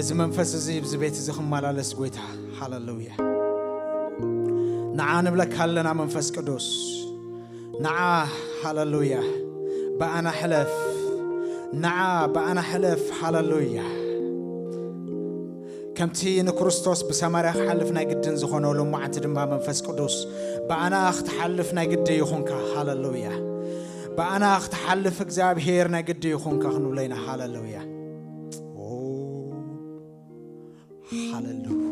إذا منفس زي بزبيت زي خمال لسقويتها هاللويا نعان بلك هلنا منفس قدوس نعا هاللويا بأنا حلف نعا بأنا حلف هاللويا كمتي نكريستوس بسمارة حلفنا جدا زخونه لما عتدم منفس قدوس بأنا أخت حلفنا جدا يخونك هاللويا بأنا أخت حلف إجزاب هيرنا جدا يخونك خنولينا هاللويا هاللويا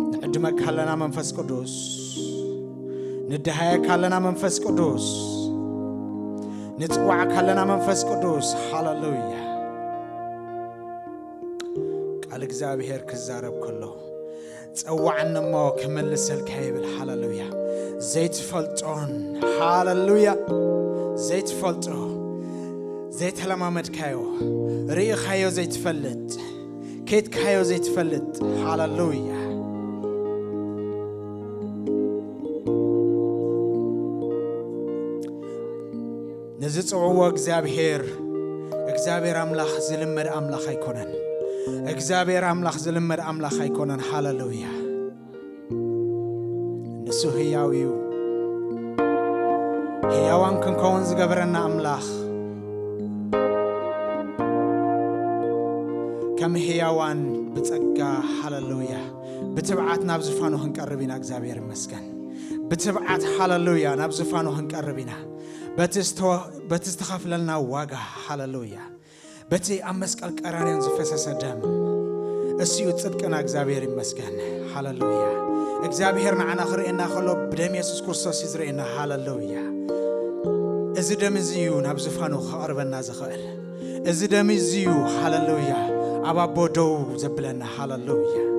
نقدمك هلنا منفس قدوس ندهيك هلنا منفس قدوس نتوعك هلنا منفس قدوس هاللويا قال إجزابير كزارب كله توعنا ما كمل السلكيب هاللويا زيت فلتون هاللويا زيت فلتو زيت هلما مدكايو ريخ هايو زيت فلت كيت كايو زيت فلت هاللويا نزت عوق إجزابير أملاخ زلمر أملاخ يكونن إجزابير أملاخ زلمر أملاخ يكونن هاللويا نسو هياويو هياوان كنكون زقبرنا أملاخ كم هياوان بتقى هاللويا بتبعات نابزفانو هنقربينا إجزابير مسكن بتبعات هاللويا نابزفانو هنقربينا بتستخف لنا واقع هاللويا بتي أمسك القرانين زفسس دم اسيو تصدقنا إجزابير مسكن هاللويا إجزابير معنا خرينا خلو بدم يسوع كريستوس يزرعنا هاللويا إذا دم زيو نابزفانو خاربنا زخال إذا دم زيو هاللويا أبا بودو زبلنا هاللويا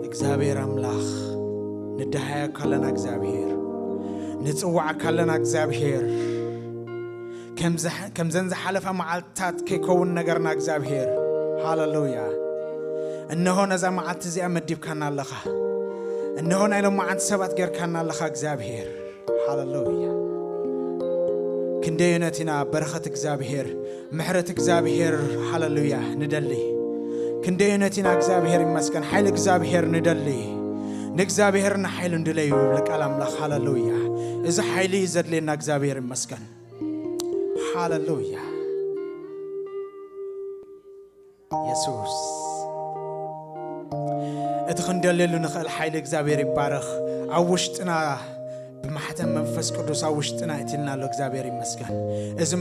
إجزابير أملاخ ندهيا كلنا إجزابير نتوعى كلنا إجزابير كم زنز حلفة معلتات كيكون نجرنا إجزابير هاللويا إنه نزع معلت زي أمديب كنا لخا إنه نايلو معلت سبت غير كنا لخا إجزابير هاللويا كندينتنا برخة إجزابير محرة إجزابير هاللويا ندلي كندينتنا إجزابير مسكن حيل إجزابير ندلي نجزابير نحيل ندلي ولك ألم لخ هاللويا إذا حيلي زد لنا إجزابير مسكن هاللويا يسوس اتخندل لنا نخل حيل إجزابير بارخ أوشتنا بمحتم منفس قدوس أوشتنا اتلنا له إجزابير مسكن إذا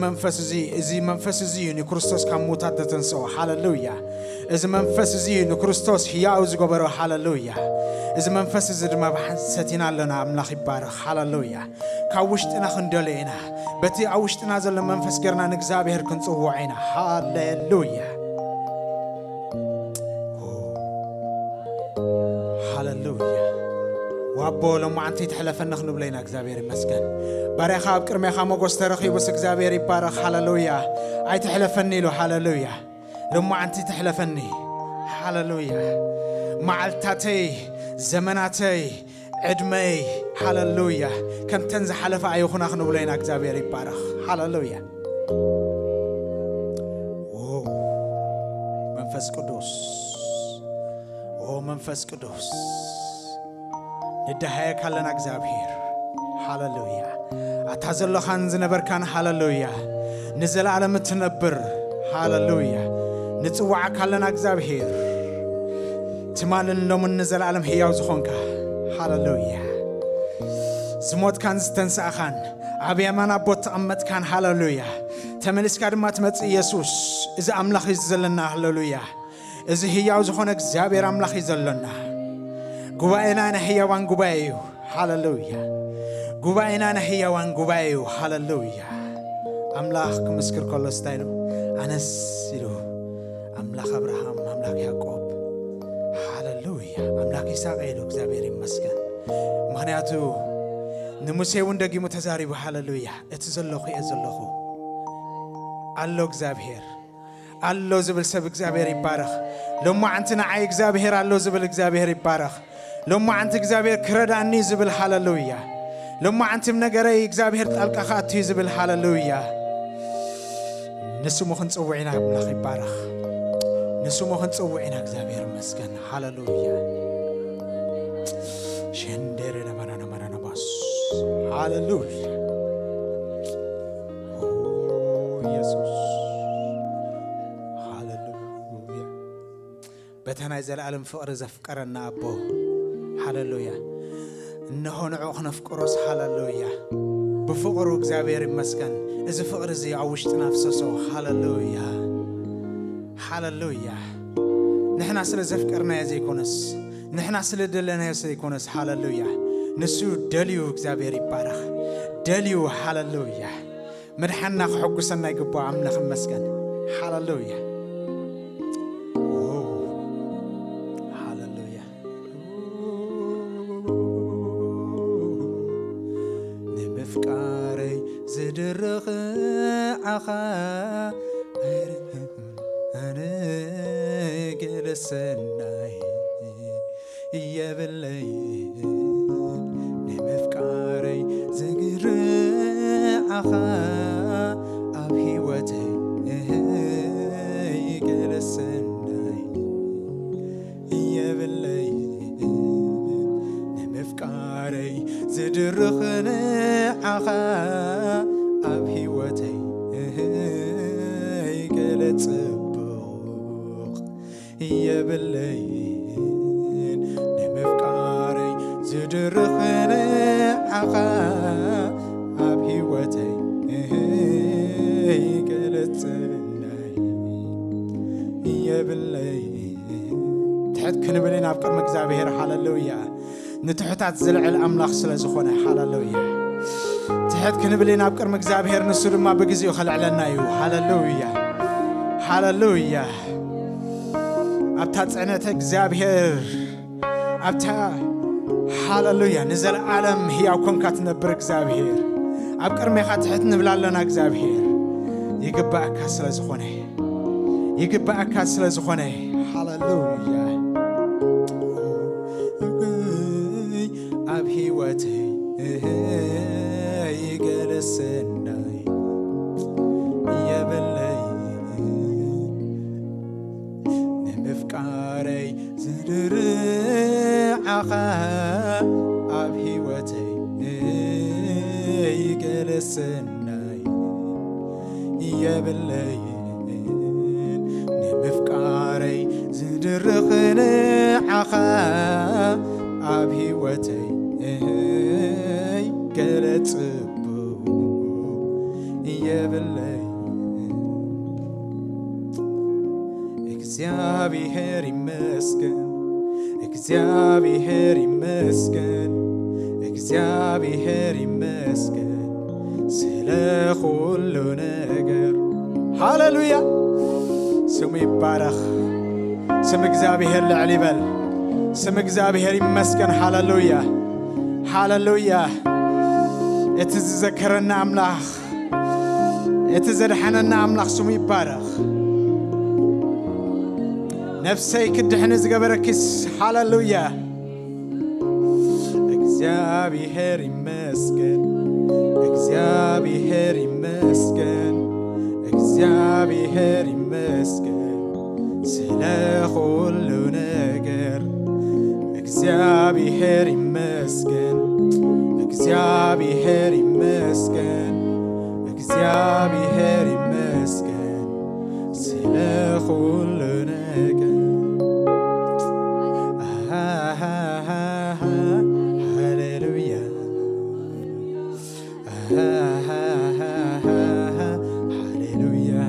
منفس زي نكريستوس كم موتات تنسوا هاللويا إذا منفس زي نكريستوس هياو زجبرو هاللويا إذا منفس زي ما بحثتنا لنا أملاخ بارخ هاللويا كاوشتنا خندلينا بتي أوشتنا زل منفس كرنا نجزابير كنت وعينا هاللويا هاللويا وابو لما أنت تحلفن نخلو بلينا إجزابير مسكن بارخا بكرمي خامو قسترخي بس إجزابير يبارخ هاللويا أي تحلفني له هاللويا لما أنت تحلفني هاللويا معلتاتي زمناتي عدمي هاللويا كم تنزح حلفة أيوخنا نخلو بلينا إجزابير يبارخ هاللويا منفس قدوس منفس قدوس ندهيك هلنا إجزابير هاللويا أتازل خانز نبر كان هاللويا نزل على متنبر هاللويا نتوعك هلنا إجزابير تمال لو من نزل على هياو زخونك هاللويا زموت كان زتنسى خان أبي أمانا بوت أمت كان هاللويا تملس كارمات مت يسوس إذا أملاخ يزلنا هاللويا إذا هياو زخونك إجزابير أملاخ يزلنا قبائنا نهيوان قبائيو هاللويا قبائنا نهيوان قبائيو هاللويا أملاخ كمسكر كل استاينو أنا سيرو أملاخ أبراهام أملاخ يعقوب هاللويا أملاخ إسحاق إلو إجزابير مسكن مهنياتو نموسى وندقي متزاري بهاللويا اتزلخو يزلخو الله إجزابير الله زبل سب إجزابير يبارخ لما أنتنا عاي إجزابير الله زبل إجزابير يبارخ لما أنت إجابير كرداني زبل هاللويا لما أنت منجري إجابير تلقى خاتي زبل هاللويا نسمو خنص وعينا بنخي بارخ نسمو خنص وعينا إجابير مسكن هاللويا شندر نمرنا باس هاللويا يسوع هاللويا بتنازل العالم فقر زفقرنا أبو هاللويا إنه نعوخ نفقرس هاللويا بفقر إجابير مسكن إذا فقر زي عوشت نفسه هاللويا هاللويا نحن أصل زفقرنا يزي كونس نحن أصل دلنا يزي كونس هاللويا نسو دليو إجابير يبارخ دليو هاللويا مرحنا حقوسنا يقبوا عمنا خمسكن هاللويا هاللويا نمفكاري زدرخ عخا أنا جلسناي يا بلي نمفكاري زدرخ عخا أبي وتي جلسناي يا بلي نمفكاري زدرخنا عخا أبي وتي جلسبوق يا بلي نمفكاري زدرخنا عخا أبي وتي يا بلي تحت كنبلين أفكار مكزابير هاللويا نتحتات زلع الأملاخ سلازخونه هاللويا تحت كنبلين أفكار مكزابير نسر ما بجزيو خلع لنا يو هاللويا هاللويا أبتات عنتك زابير أبتا هاللويا نزل عالم هي أكون كاتنا برك زابير أبكر ميخات تحت نبلا لنا زابير يقبأ كسل زخونه يقبأ كسل زخونه هاللويا أبهي وتي يجلسناي يا بلي نمفكاري زدر عخا أبهي وتي يجلسناي يا بلي نمفكاري زدرخنا عخا أبهي وتي جلسبو يا بلي إكزابير مسكن إكزابير مسكن إكزابير مسكن سلا كل نجر هاللويا سمي بارخ سم إكزابير لعلبل سم إكزابير مسكن هاللويا هاللويا اتذكرنا أملاخ اتذرحنا أملاخ سمي بارخ نفسي كدحنا زقبركس هاللويا إكزابير مسكن إكزابير مسكن إكزابير مسكن سلا كل نجر إكزابير مسكن إكزابير مسكن إكزابير مسكن سلا كل نجر هاللويا هاللويا هاللويا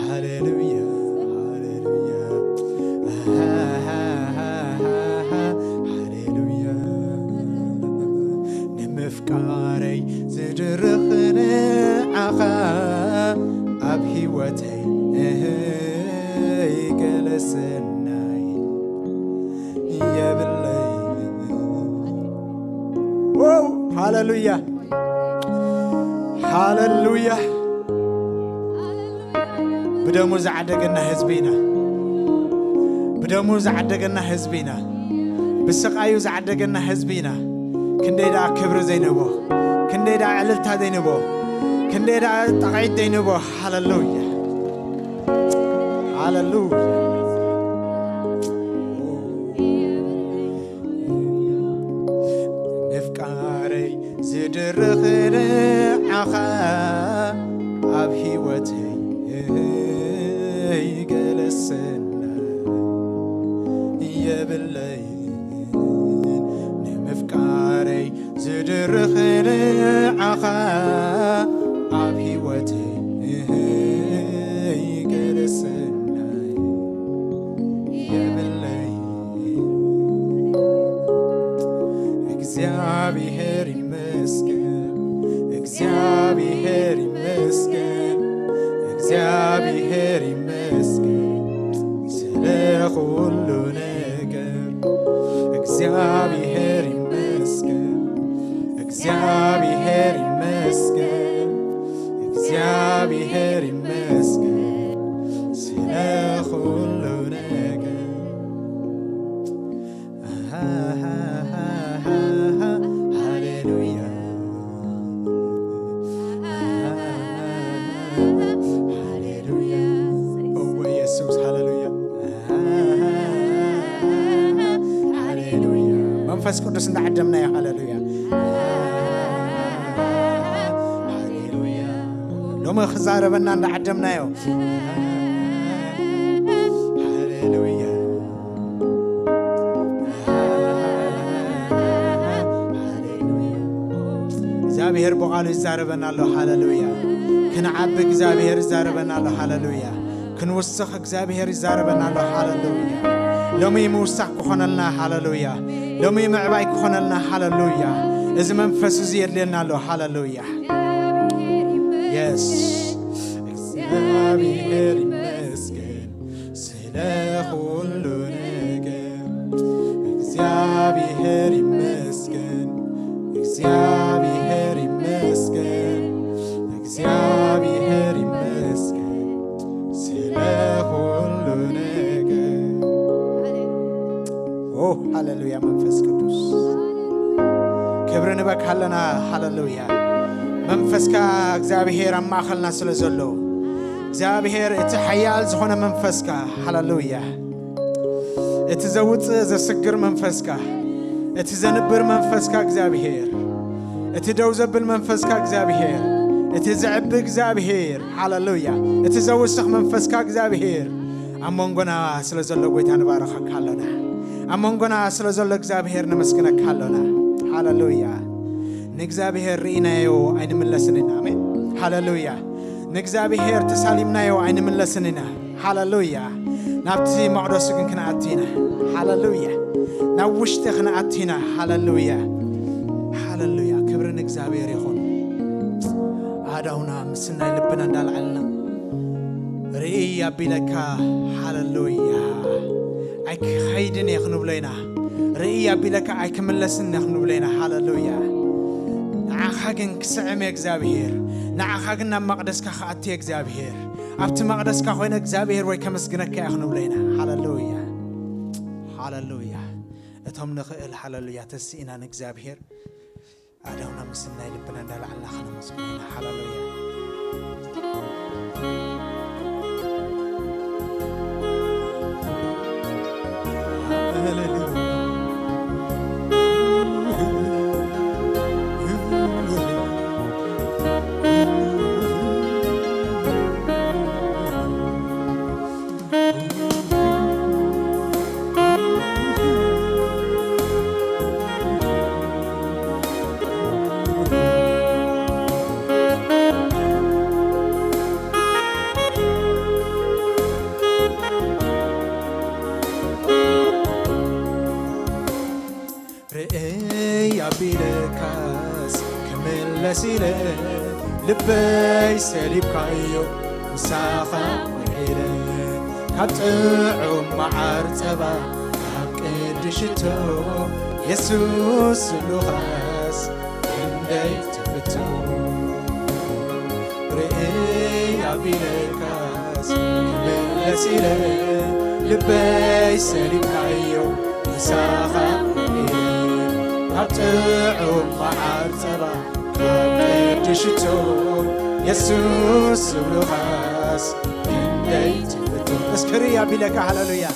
هاللويا نمفكاري زدرخنا عخا أبهي وتي جلسناي يا بلي واو هاللويا هاللويا بدمو زعدقنا حزبينا بدمو زعدقنا حزبنا بسقايو زعدقنا حزبنا كنديدا كبر زينبو كنديدا عللتا زينبو كنديدا تقعيد زينبو هاللويا هاللويا نفكاري زدرخر عخا اب هيوتي يجلسنا يبلي نفكاري زدرخر عخا اب هيوتي يجلسنا يبلي እግዚአብሔር ይመስገን እግዚአብሔር ይመስገን እግዚአብሔር ይመስገን ስለ ሁሉ ነገር እግዚአብሔር ይመስገን እግዚአብሔር ይመስገን እግዚአብሔር ይመስገን ስለ ሁሉ ነገር ሃሌሉያ ሃሌሉያ ኦ ኢየሱስ ሃሌሉያ ሃሌሉያ መንፈስ ቅዱስ እንዳዓደምና ያ ሃሌሉያ ሃሌሉያ ሎማ خزاربنا እንዳዓደምና ያ ሃሌሉያ እግዚአብሔር በቃሉ ይዛረበናል ሃሌሉያ كنعب እግዚአብሔር ይዛረበናል ሃሌሉያ كنوسخ እግዚአብሔር ይዛረበናል ሃሌሉያ ሎሚ ሙሳክ ኮነልና ሃሌሉያ ሎሚ ምዕባይ ኮነልና ሃሌሉያ እዚ መንፈስ ይየለናል ሃሌሉያ yes እግዚአብሔር ይመስገን ስለ ሁሉ ነገር እግዚአብሔር ይመስገን እግዚአብሔር ይመስገን እግዚአብሔር ይመስገን ስለ ሁሉ ነገር ኦ ሃሌሉያ መንፈስ ቅዱስ ክብርን በካለና ሃሌሉያ መንፈስካ እግዚአብሔር አማኸልና ስለዘሎ እግዚአብሔር እቲ ሐያል ዝኾነ መንፈስካ ሃሌሉያ እቲ ዘውጽ ዘስግር መንፈስካ እቲ ዘንብር መንፈስካ እግዚአብሔር እቲ ደው ዘብል መንፈስካ እግዚአብሔር እቲ ዝዕብ እግዚአብሔር ሃሌሉያ እቲ ዘውስኽ መንፈስካ እግዚአብሔር አሞንጎና ስለዘሎ ጎይታ ንባረኸካ ኣለና አሞንጎና ስለዘሎ እግዚአብሔር ነመስግነካ ኣለና ሃሌሉያ ንእግዚአብሔር ሪናዮ አይንምለስንና አሜን ሃሌሉያ ንእግዚአብሔር ተሳሊምናዮ አይንምለስንና ሃሌሉያ ናብቲ መቅደስ ግን ክናአቲና ሃሌሉያ ናውሽተ ክናአቲና ሃሌሉያ ሃሌሉያ ክብርን እግዚአብሔር ይሁን አዳውና ምስናይ ልብና እንዳልዓልና ሪያ ቢለካ ሃሌሉያ አይክ ኸይድን ይኽንብለና ሪያ ቢለካ አይክምለስን ይኽንብለና ሃሌሉያ نعخاجن كسعم እግዚአብሔር نعخاجنا مقدسك خاطي እግዚአብሔር أبت مقدسك خوينا እግዚአብሔር ويكمسجنك يا أخنو بلينا هاللويا هاللويا أتهم نخيل هاللويا تسينا እግዚአብሔር أداونا مسنا يلبنا دل على خنا مسكين هاللويا هاللويا سيله لبي سليب كايو مساخا وحيله كاتعو معار تبا كدشتو يسوس لوخاس عندي تفتو رئي عبيلكاس كمل سيله لبي سليم كايو مساخا أبتعو معار سبا كبدشتو يسوس بلغاس كندي تفتو اسكري يا بيلك هللويا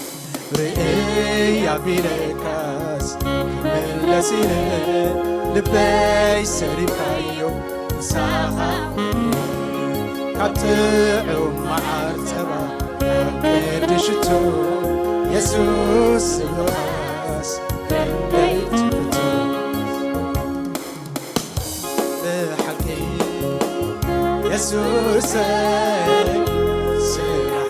رئي يا بيلكاس كمل سيني لبي سليم كايو مساخا أبتعو معار سبا كبدشتو يسوس بلغاس كندي تفتو بحقي يسوس سرحا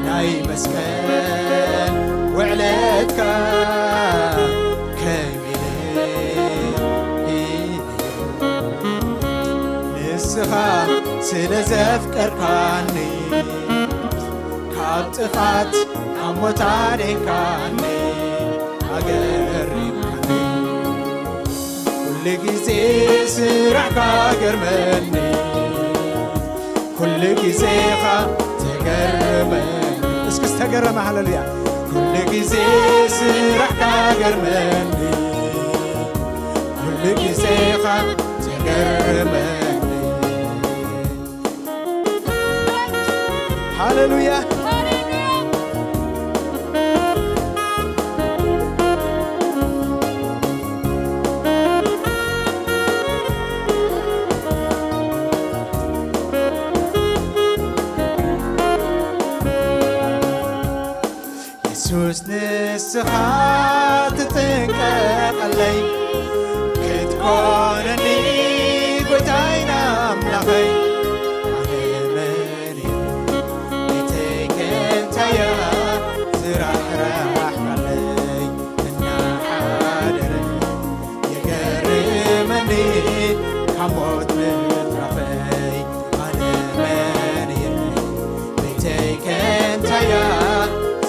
ناي مسكن وعليك كاملي نسخا سلزف كركاني كابتفات عموتاني كاني أقربني كل جزء سرعك أقربني كل جزء تقربني اسكس تقرب هللويا كل جزء سرعك أقربني كل جزء تقربني هللويا يسوس نسخات تنكت علي كتكونني قوتاينا ملغي حموت مترفي على مريم بيتك انت يا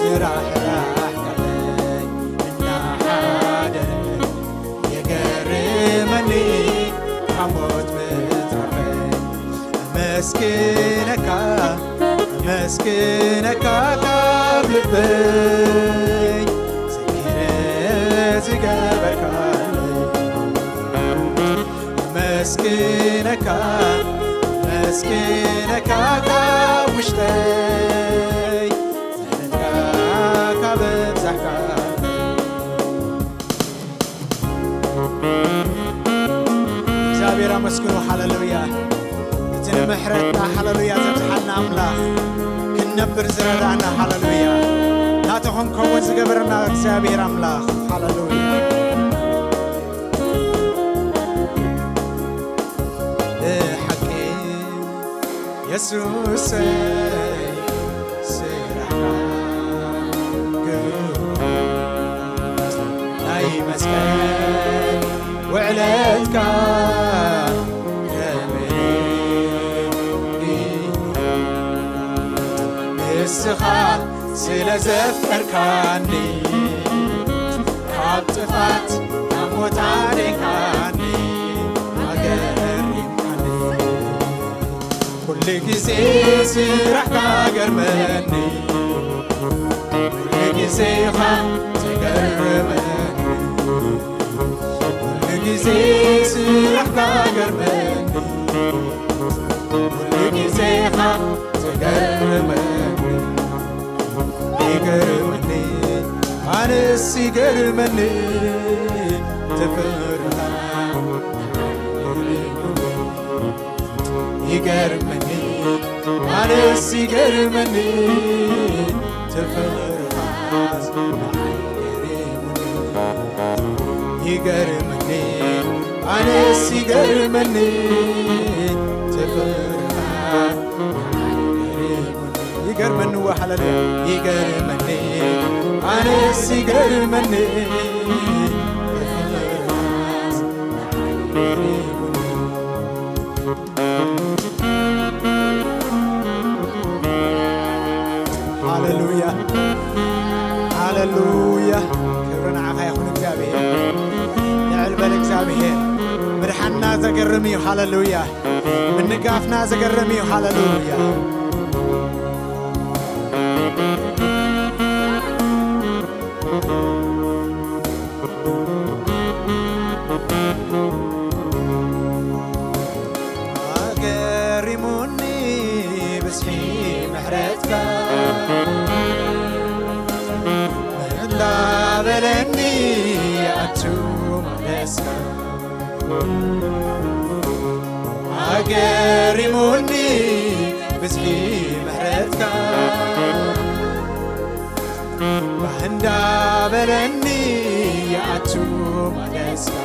زراح راح علي منا حادر يقرمني حموت مترفي مسكينك مسكينك قبل بي سكينة زقابك مسكينك مسكينك وشتي زلتك بمزحك زابيرا مسكنو هللويا تن محرتنا هللويا زبحنا أملاخ كنبر زردانا هللويا لا تخون كون زقبرنا زابيرا أملاخ هللويا يسوس سرحا ناي مسكن وعليك كاملي نسخا سلزف أركاني كابتفات عموتاني كاني كل جزء سرحك أقربني كل جزء تقربني كل جزء سرحك أقربني كل جزء تقربني يقربني أنس يقربني تفرح يقربني أنس يقربني تفرح يقربني أنس يقربني تفرح يقربني وحلل يقربني أنس يقربني هاللويا هاللويا كبرنا عخا يخون እግዚአብሔር نعلبل እግዚአብሔር مرحنا زقرمي هاللويا من نقافنا زقرمي هاللويا أتوم لسا أقرموني بزحي محرتك بهندا بلني أتوم لسا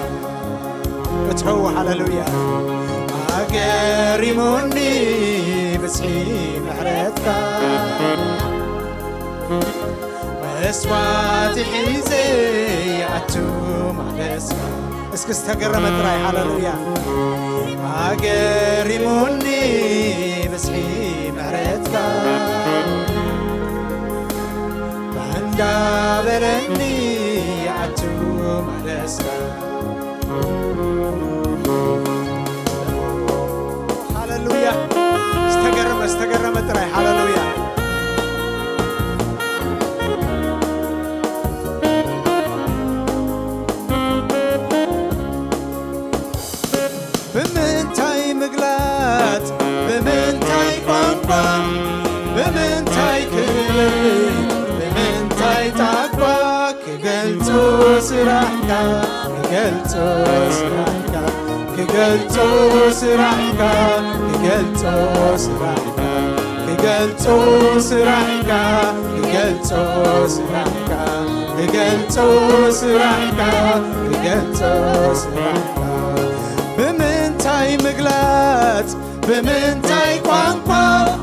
اتهو هللويا أقرموني بزحي محرتك أسواتي حيزي أتوم لسا اسكس تقرم تراي هللويا أقرموني بزحي محرتك بهندا بلني أتوم لسا هللويا استقرم تراي هللويا بمنتاي مقلات بمنتاي قنقم بمنتاي كلب بمنتاي تقبا كقلتو سرحكا كقلتو سرحكا كقلتو سرحكا كقلتو سرحكا كقلتو سرحكا كقلتو سرحكا كقلتو سرحكا كقلتو سرحكا بمنتاي مقلات بمنتاي قنقا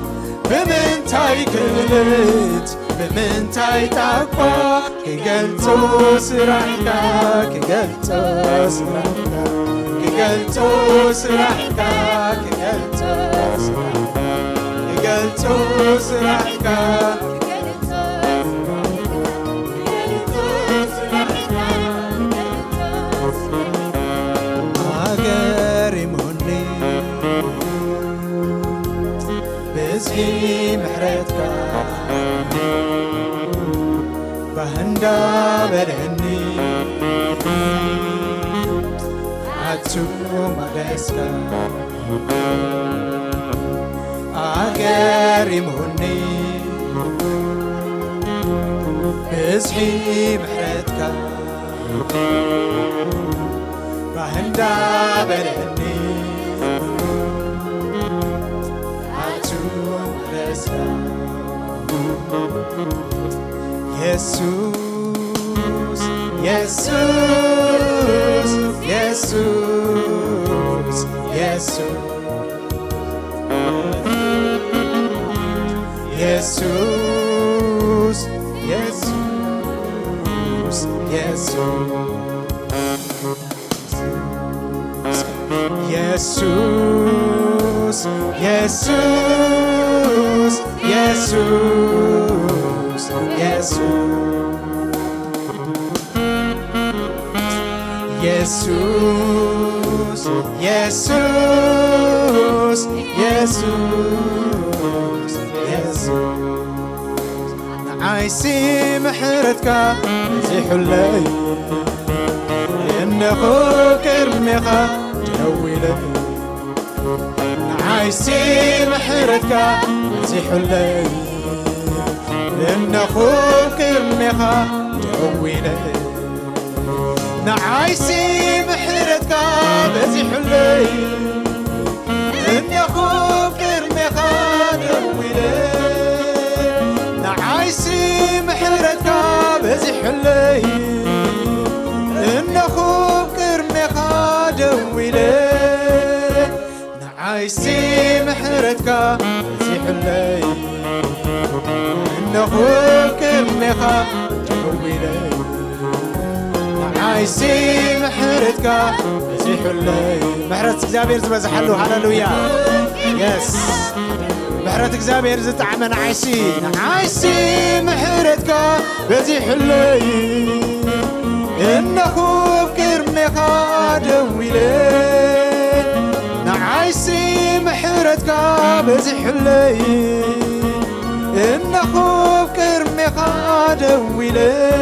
بمنتاي كلت بمنتاي تقوى كقلتو سرحكا كقلتو سرحكا كقلتو سرحكا كقلتو سرحكا كقلتو سرحكا بزحي محرتك بهندا بلهني أتوم لسك أقرموني بزحي محرتك بهندا بلهني يسوس يسوس يسوس يسوس يسوس يسوس يسوس يسوس يسوس يسوس يسوس عايسي محرتك زيح الليل إن أخوك ارميخا جوي لي عايسي محرتك زيح الليل إن أخوك ارميخا جوي لي نعايسي محرتك بزيح الليل إن أخوك ارميخا جوي لي نعايسي محرتك بزيح الليل إن أخوك ارميخا جوي لي نعايسي محرتك بزيح الليل إن أخوك ارميخا جوي لي نعايسي محرتك بزيح الليل محرتك زابير زبزحلو هللويا يس محرتك زابير زتعمل نعايسي محرتك بزيح الليل إن أخوك ارميخا جوي لي نعايسي محرتك بزيح الليل إن أخوك ارميخا جوي لي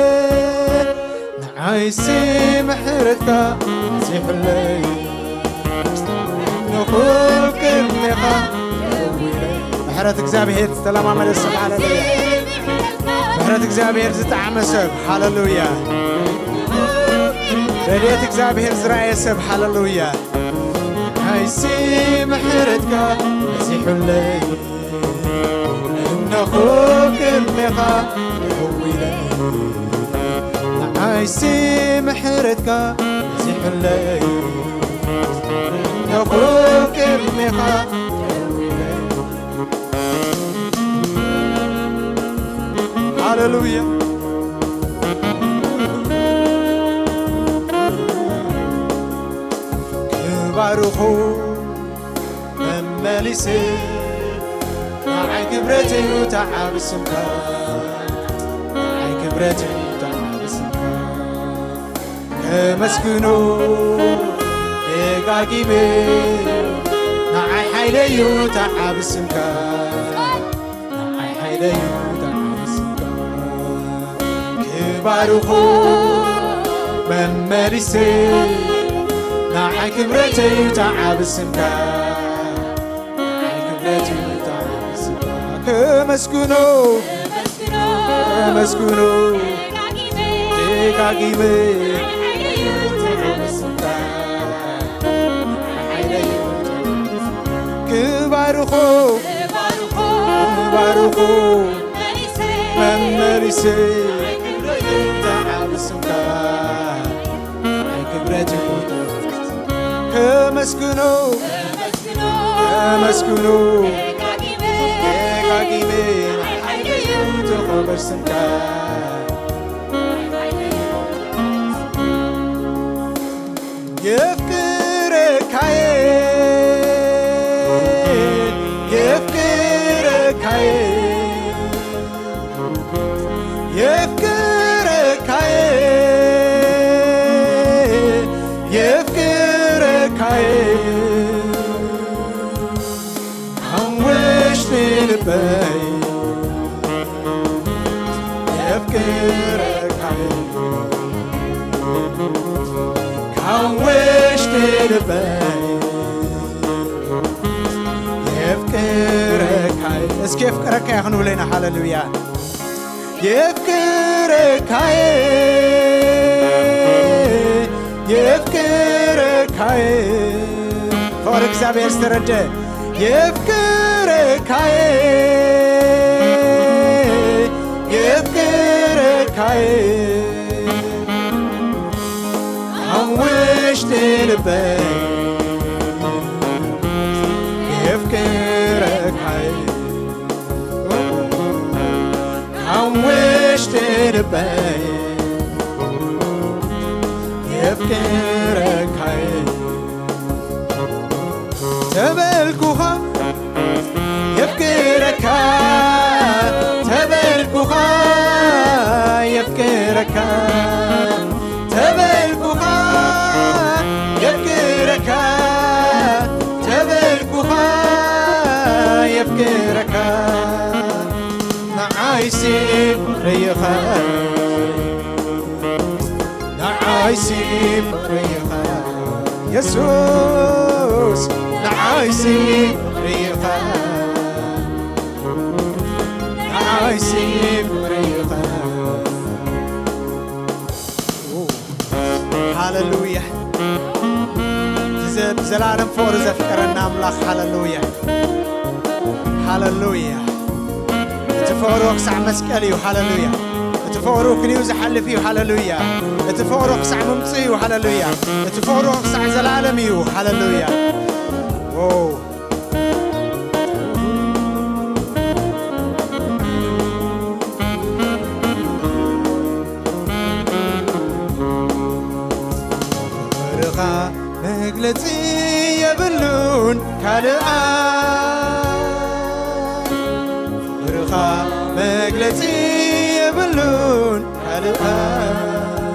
نعايسي محرتك بزيح الليل إن أخوك ارميخا جوي لي محرتك زابير سلام عمل السبع هللويا محرتك زابير زتعمل سب هللويا رليت እግዚአብሔር ዝራእየ ሰብ ሃሌሉያ هايسي محرتك مسيحولي نخوك المخا يهويلي هايسي محرتك مسيحولي نخوك المخا يهويلي هاللويا كبارخو مملسي معي كبرتي وتعب السمكان معي كبرتي وتعب السمكان كمسكنو دقاقيبي معي حيلي وتعب السمكان معي حيلي وتعب السمكان كبارخو مملسي معي كبرتي وتعب السمكان كمسكنو كمسكنو دقاقيبي كبارخو كبارخو مملسي تعب السمكان كبرتي كمسكنو كمسكنو دقاقيبي تخبر السمكان يفكرك عين يفكرك عين يفكرك عين يفكرك عين عوشني لبين يفكرك عين عوشني لبين يفكرك عين اسكي يفكرك يا خنو لينا هاللويا يفكرك عين يفكرك عين فارق እግዚአብሔር ስተረደ يفكرك عين يفكرك عين عوشت لبين يفكرك عين عوشت لبين يفكرك عين تبلكوها يفكرك تبلكوها يفكرك تبلكوها يفكرك تبلكوها يفكرك نعايسي ريخا نعايسي ريخا يسوس نعايسي ريخا نعايسي ريخا هاللويا زلالم فور زفكرنا املاخ هاللويا هاللويا تفورو قصع مسكلي وهاللويا تفورو كنيو زحلفي وهاللويا تفورو قصع ممصي وهاللويا تفورو قصع زلالمي وهاللويا واو مغلطي يبلون كالآن ورخا مغلطي يبلون كالآن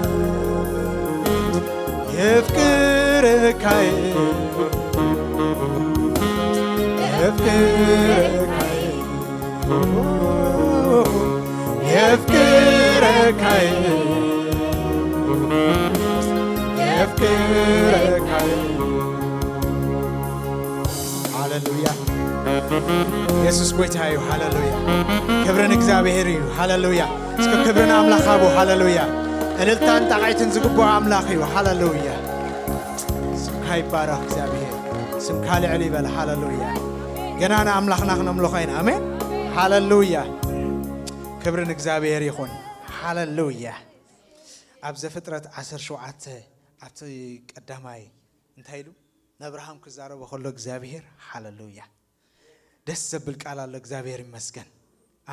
يفكرك عين يفكرك عين يفكرك عين يفكرك هاللويا يسوس قويتايو هاللويا كبرن እግዚአብሔር እዩ هاللويا اسكو كبرن املاك ابو هاللويا እልልታን ጣቃይትን ዝግቦ አምላኽ እዩ ሃሌሉያ ስምካ ይባረኽ እግዚአብሔር ስምካ ልዕል ይበል ሃሌሉያ ገናና አምላኽና ክነምልኾ ኢና አሜን ሃሌሉያ ክብርን እግዚአብሔር ይኹን ሃሌሉያ ኣብ ዘፍጥረት 17 ኣብቲ ቀዳማይ እንታይ ኢሉ ነብርሃም ክዛረቦ ከሎ እግዚአብሔር ሃሌሉያ ደስ ዘብል ቃል አለ እግዚአብሔር ይመስገን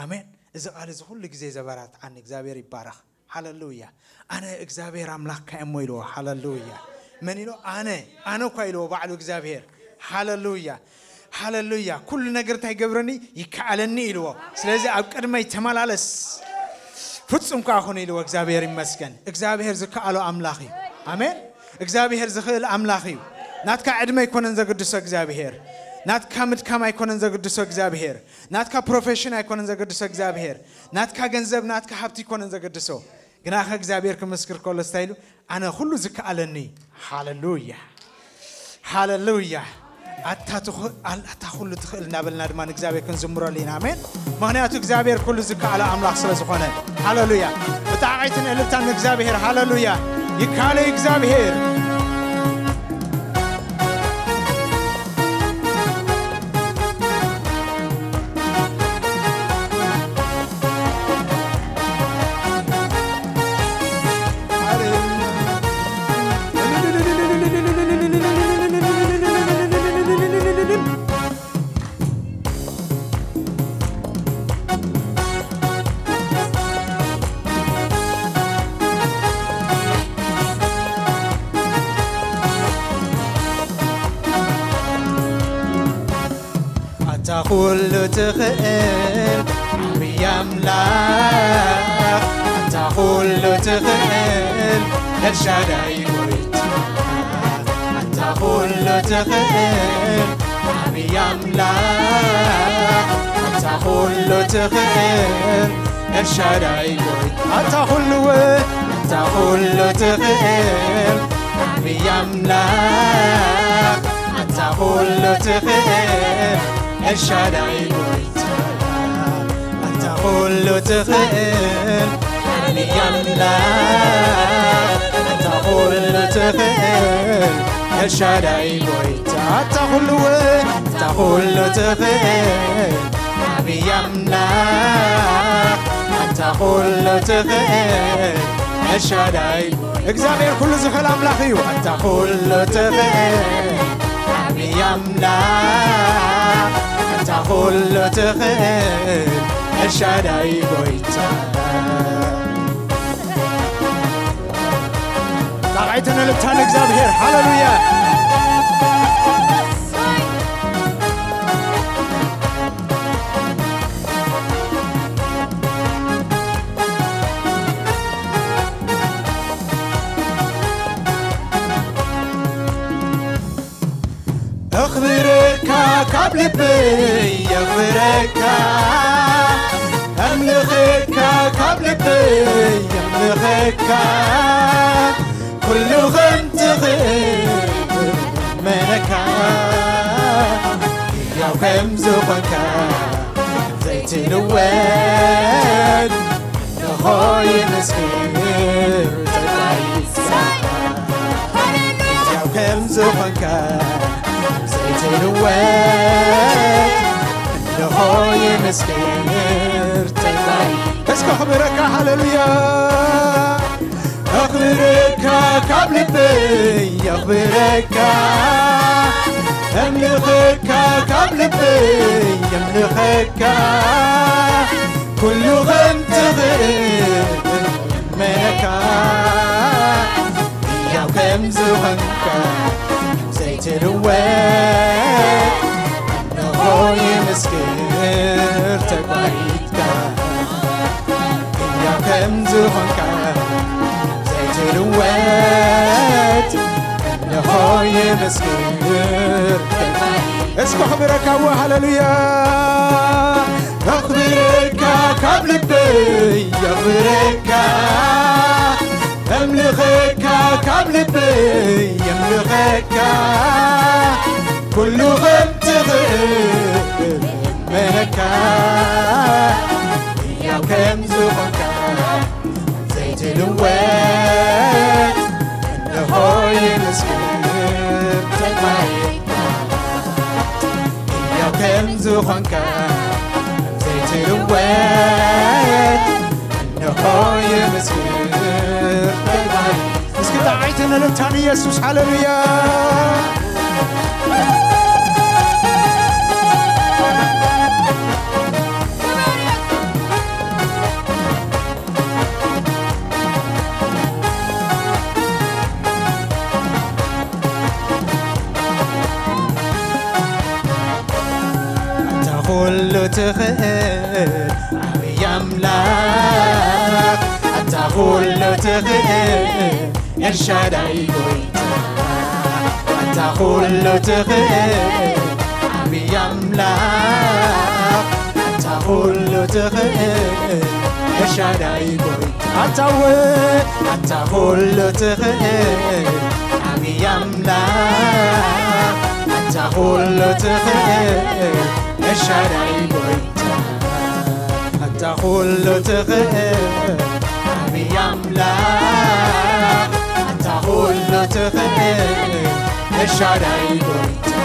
አሜን እዚ ቃል እዚ ሁሉ ግዜ ዘበራት አን እግዚአብሔር ይባረኽ ሃሌሉያ አነ እግዚአብሔር አምላክ ካይሞ ኢሉ ሃሌሉያ من يلو أنا كايلو بعلو إخبار هاللويا هاللويا كل نجار تيجبرني يكعلني إلوا سلزة أبكر ما يتمال علىس فتسم كأخوني إلوا إخبار مسكن إخبار زكاة على أملاخي آمين إخبار زخيل أملاخي نات كعد ما يكون نزقد دسوا إخبار نات كامد كام يكون نزقد دسوا إخبار نات كبروفيشن يكون نزقد دسوا إخبار نات كجنزب نات كحبتي يكون نزقد دسوا جناح إخبار كمسكر كل ستايلو أنا خلو زكاة علني هاللويا هاللويا أتخلو تخيل نابل نادمان إخبار كن زمرة لينا آمين مهنياتو إخبار كل زكاة على أملاك سلسخانة هاللويا بتاعيتنا اللي تان إخبار هاللويا يكالي إخبار كل تخيل بيملاك أنت كل تخيل الشداي وريت أنت كل تخيل بيملاك أنت كل تخيل الشداي وريت أنت كل تخيل بيملاك أنت كل تخيل الشداي وريت أنت كل تخيل يملاك أنت كل تخيل الشداي وريت أنت كل تخيل يملاك أنت كل تخيل الشداي إخبار كل زخل أملاخي أنت كل تخيل يملاك أنت كل تخيل الشداي بويتا دعيتنا لبتان إخبار هاللويا أخبرك قبل بي أخبرك أملخك قبل بي أملخك كل غنت غير منك يا كم زوجك زيت الواد نهاي مسكين يا كم زوجك الواد نهاي مسكين ارتقي اسكو خبرك هاللويا أخبرك قبل بي أخبرك أملخك قبل بي أملخك كل غنت غير منك يا كم زوجك زيت الواد نهاي مسكين ارتقيتك يا كم زوجك زيت الواد نهاي مسكين ارتقيتك اسكو خبرك وهاللويا أخبرك قبل بي أخبرك أملخك قبل بي أملخك كل غنت غير منك يا كم زوجك زيت ዘይትልወት እንሆይ ምስክር ተግባሬካ ያው ከምዙ ኾንካ ዘይትልወት እንሆይ ምስክር ተግባሬ እስኪ ጣዓይትን ልምታን ኢየሱስ ሃሌሉያ كل تخيل يا ملاك أنت كل تخيل يا شادي قويتا أنت كل تخيل يا ملاك أنت كل تخيل يا شادي قويتا أنت كل تخيل يا ملاك أنت كل تخيل الشارعي قويتا أنت كل تخيل عمي أملاك أنت كل تخيل الشارعي قويتا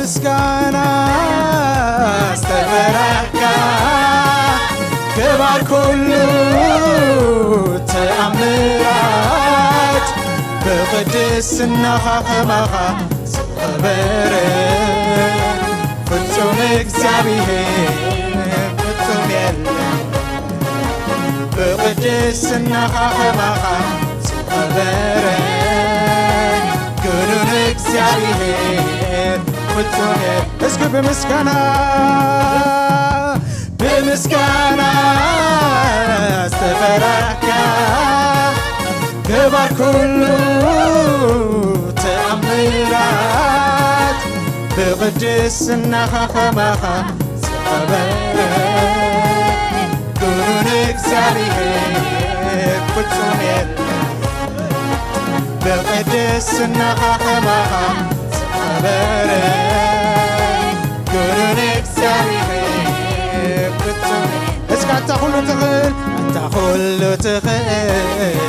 مسكانا استبركا كبار كله تأمرات بقدس النخخمخا صبر فتوم اكزابيه فتوم يلا بقدس النخخمخا صبر قولون اكزابيه اسكب بمسكنا استفركا كبر كله تأمرات بقدس النخخمخا صبر قولونك زاريه فتوم يلا بقدس النخخمخا صبر قولونك زاريه فتوم أنت كل تخيل أنت كل تخيل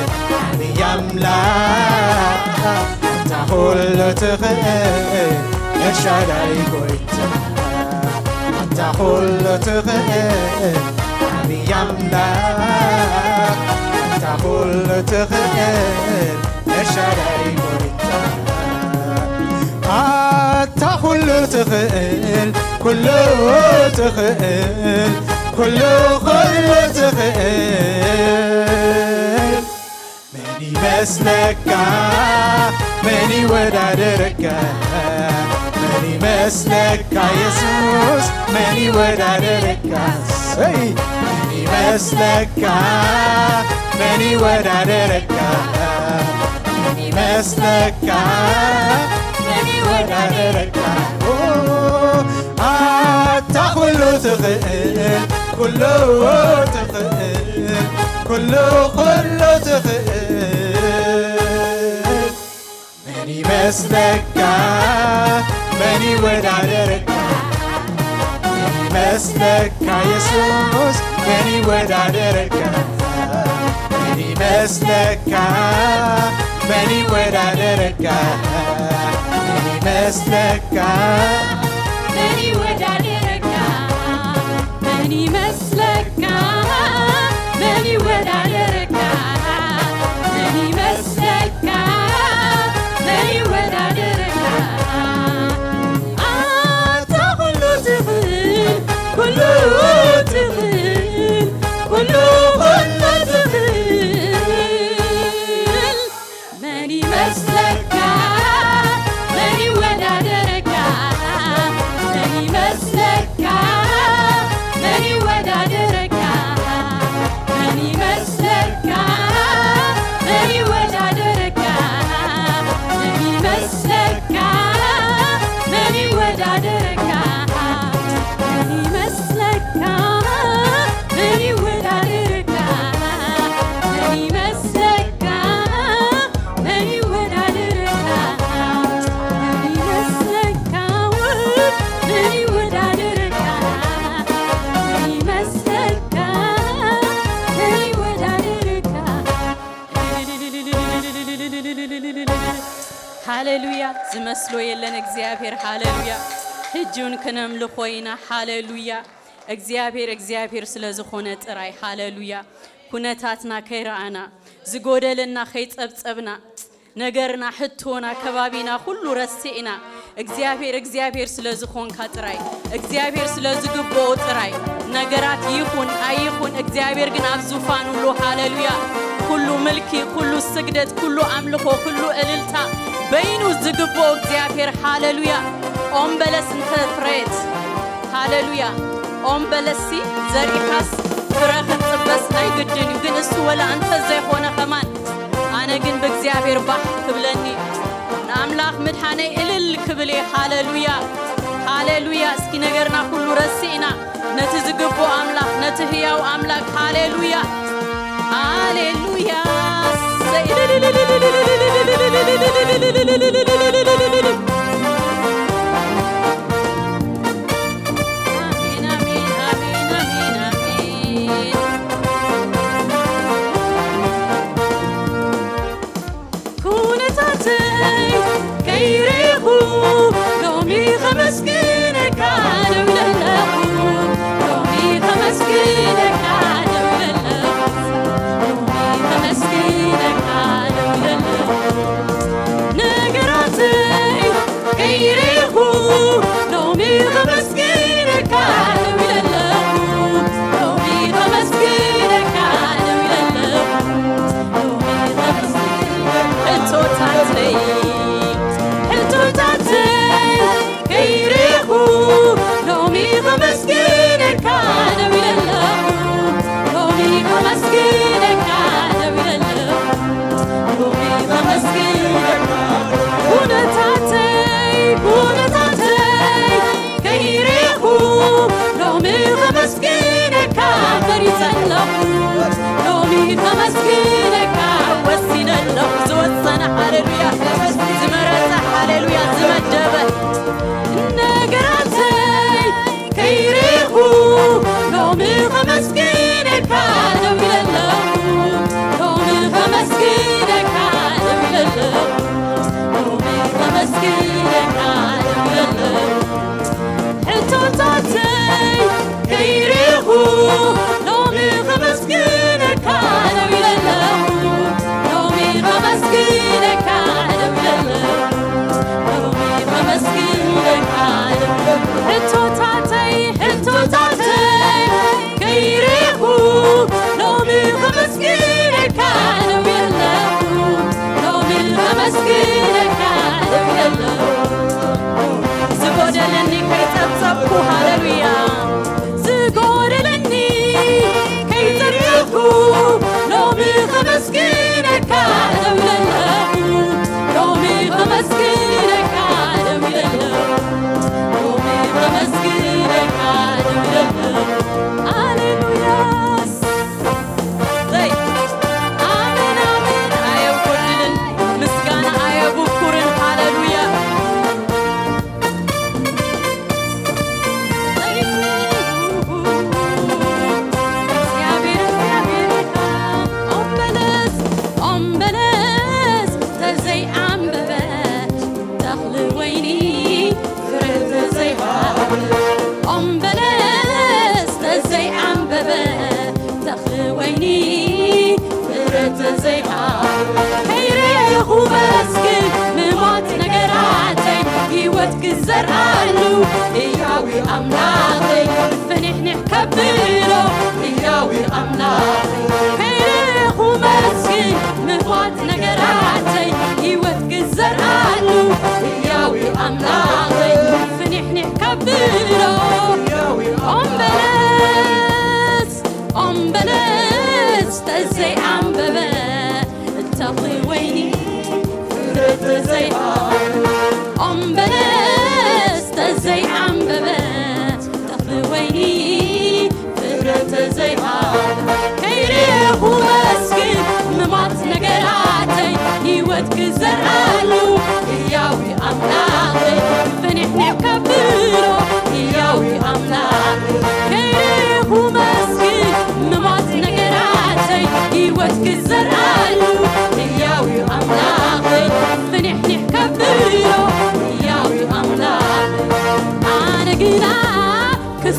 يا ملاك أنت كل تخيل يا شادي قويتا أنت كل تخيل يا ملاك أنت كل تخيل يا شادي قويتا أنت كل تخيل كله تخيل كل تخيل مني مسلكا مني ودادركا مني مسلكا يسوس مني ودادركا مني مسلكا مني ودادركا مني مسلكا مني ودادركا كل تخيل كله تخيل كله تخيل مني مسلكا مني ودادركا مني مسلكا يسوس مني ودادركا مني مسلكا مني ودادركا مني مسلكا مني ودادركا مني مسلكا مني ودادركا مني مسلكا مني ودادركا أنت كل تخيل كله تخيل كله تخيل مني مسلكا مني ودادركا مني مسلكا مني ودادركا مني مسلكا مني ودادركا مني مسلكا مني ودادركا هاليلويا زمسلو يلن እግዚአብሔር هاليلويا هجون كنملخوينا هاليلويا እግዚአብሔር ስለዝኾነ ጥራይ هاليلويا ኩነታትና ከይራአና ዝጎደልና ከይጸብጸብና ነገርና ሕቶና ከባቢና ሁሉ ረስኢና እግዚአብሔር ስለዝኾንካ ጥራይ እግዚአብሔር ስለዝግቦው ጥራይ ነገራት ይሁን አይሁን እግዚአብሔር ግን አብዙፋን ሁሉ ሃሌሉያ ሁሉ መልኪ ሁሉ ስግደት ሁሉ አምልኮ ሁሉ እልልታ በይኑ ዝግቦው እግዚአብሔር ሃሌሉያ ኦምበለስ እንተፍሬት ሃሌሉያ ኦምበለሲ ዘሪካስ ፍረኸት ጽበስ አይግድን ግን እሱ ወላ አንተ ዘይሆነ ከማን አነ ግን በእግዚአብሔር ባህ ክብለኒ አምላክ መድኃኔ እልል ክብሌ ሃሌሉያ ሃሌሉያ እስኪ ነገርና ሁሉ ረሲና ነትዝግቦ አምላክ ነትህያው አምላክ ሃሌሉያ ሃሌሉያ كزرعلو ياوي أملاقي فنحنح كبيرو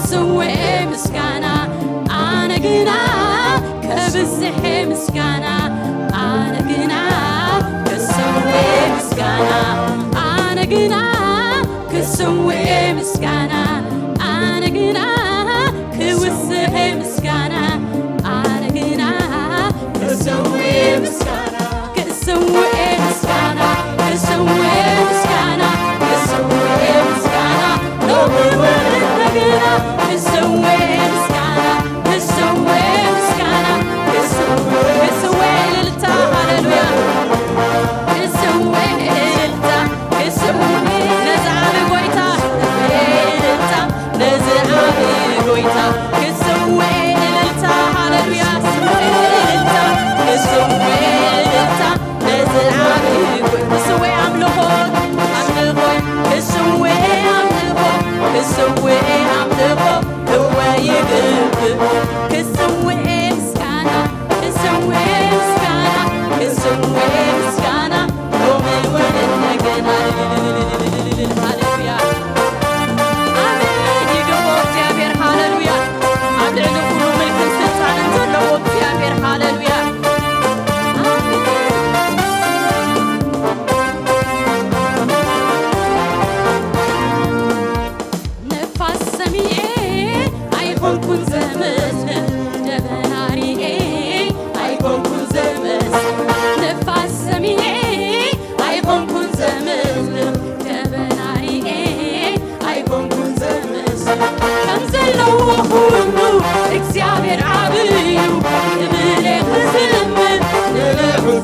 كسوي مسكانا أنا جنا كبزح مسكانا أنا جنا كسوي مسكانا أنا جنا كسوي مسكانا أنا جنا كوسه مسكانا أنا جنا كسوي مسكانا كسوي مسكانا كسوي مسكانا كسوي مسكانا لو بودنا كسوي مسكانا كسوي مسكانا كسوي للتا هاللويا كسوي للتا كسوي نزعل قويتا للتا نزعل قويتا كسوي للتا هاللويا للتا كسوي للتا نزعل كسوي عملوه كسوي عملوه كسوي عملوه هو يقلب كسوي مسكانا كسوي مسكانا كسوي مسكانا هو من ولد نجنا هاللويا آمين يقبل እግዚአብሔር ሃሌሉያ አድረን ሁሉ መልካም ስልጣን እንደለው እግዚአብሔር ሃሌሉያ ነፋስ ሰሚኤ አይሆንኩን ዘመን ደበናሪኤ አይሆንኩን ዘመን ነፋስ ሰሚኤ አይሆንኩን ዘመን ደበናሪኤ አይሆንኩን ዘመን ከምዘለው ሁሉ እግዚአብሔር አብዩ ብለ ህዝም ብለ ህዝም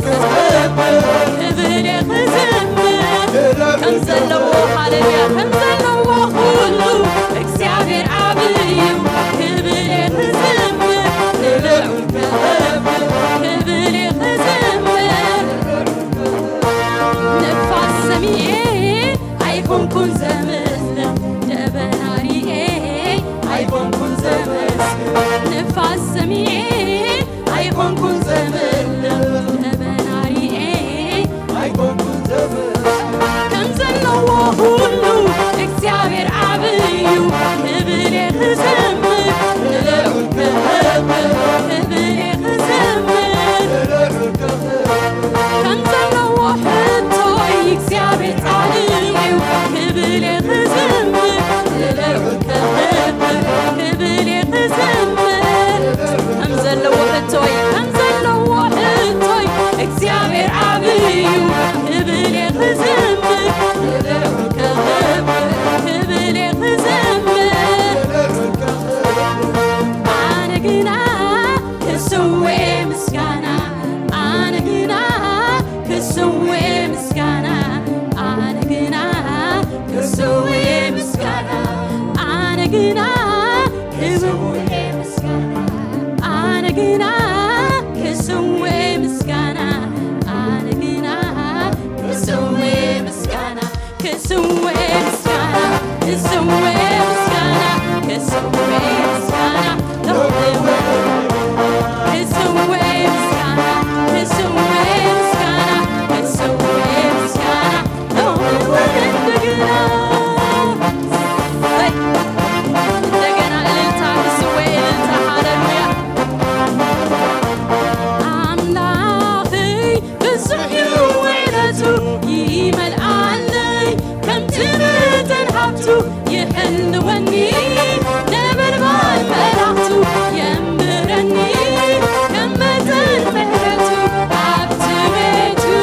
ከምዘለው ሃሌሉያ ከምዘለው ሁሉ እግዚአብሔር አብዩ ብለ ህዝም ብለ ህዝም ነፋስ ሰሚኤ አይሆንኩን ዘመን ደበናሪኤ አይሆንኩን ዘመን ነፋስ ሰሚኤ አይሆንኩን ዘመን ደበናሪኤ አይሆንኩን ዘመን ከምዘለው ሁሉ እግዚአብሔር አብዩ ብለ ህዝም ብለ ህዝም ከምዘለው ሕቶይ እግዚአብሔር ጣልዩ ብለ ህዝም ብለ ህዝም ከምዘለው ሕቶይ እግዚአብሔር አብዩ ብለ ህዝም ብለ ህዝም أنا جنا كسوي مسكانا أنا جنا كسوي مسكانا أنا جنا كسوي مسكانا أنا جنا كسوي مسكانا أنا جنا كسوي مسكانا أنا جنا كسوي مسكانا كسوي مسكانا كسوي مسكانا كسوي مسكانا يحلوني نبربال فرحتو ينبرني كمتن مهرتو عبتبتو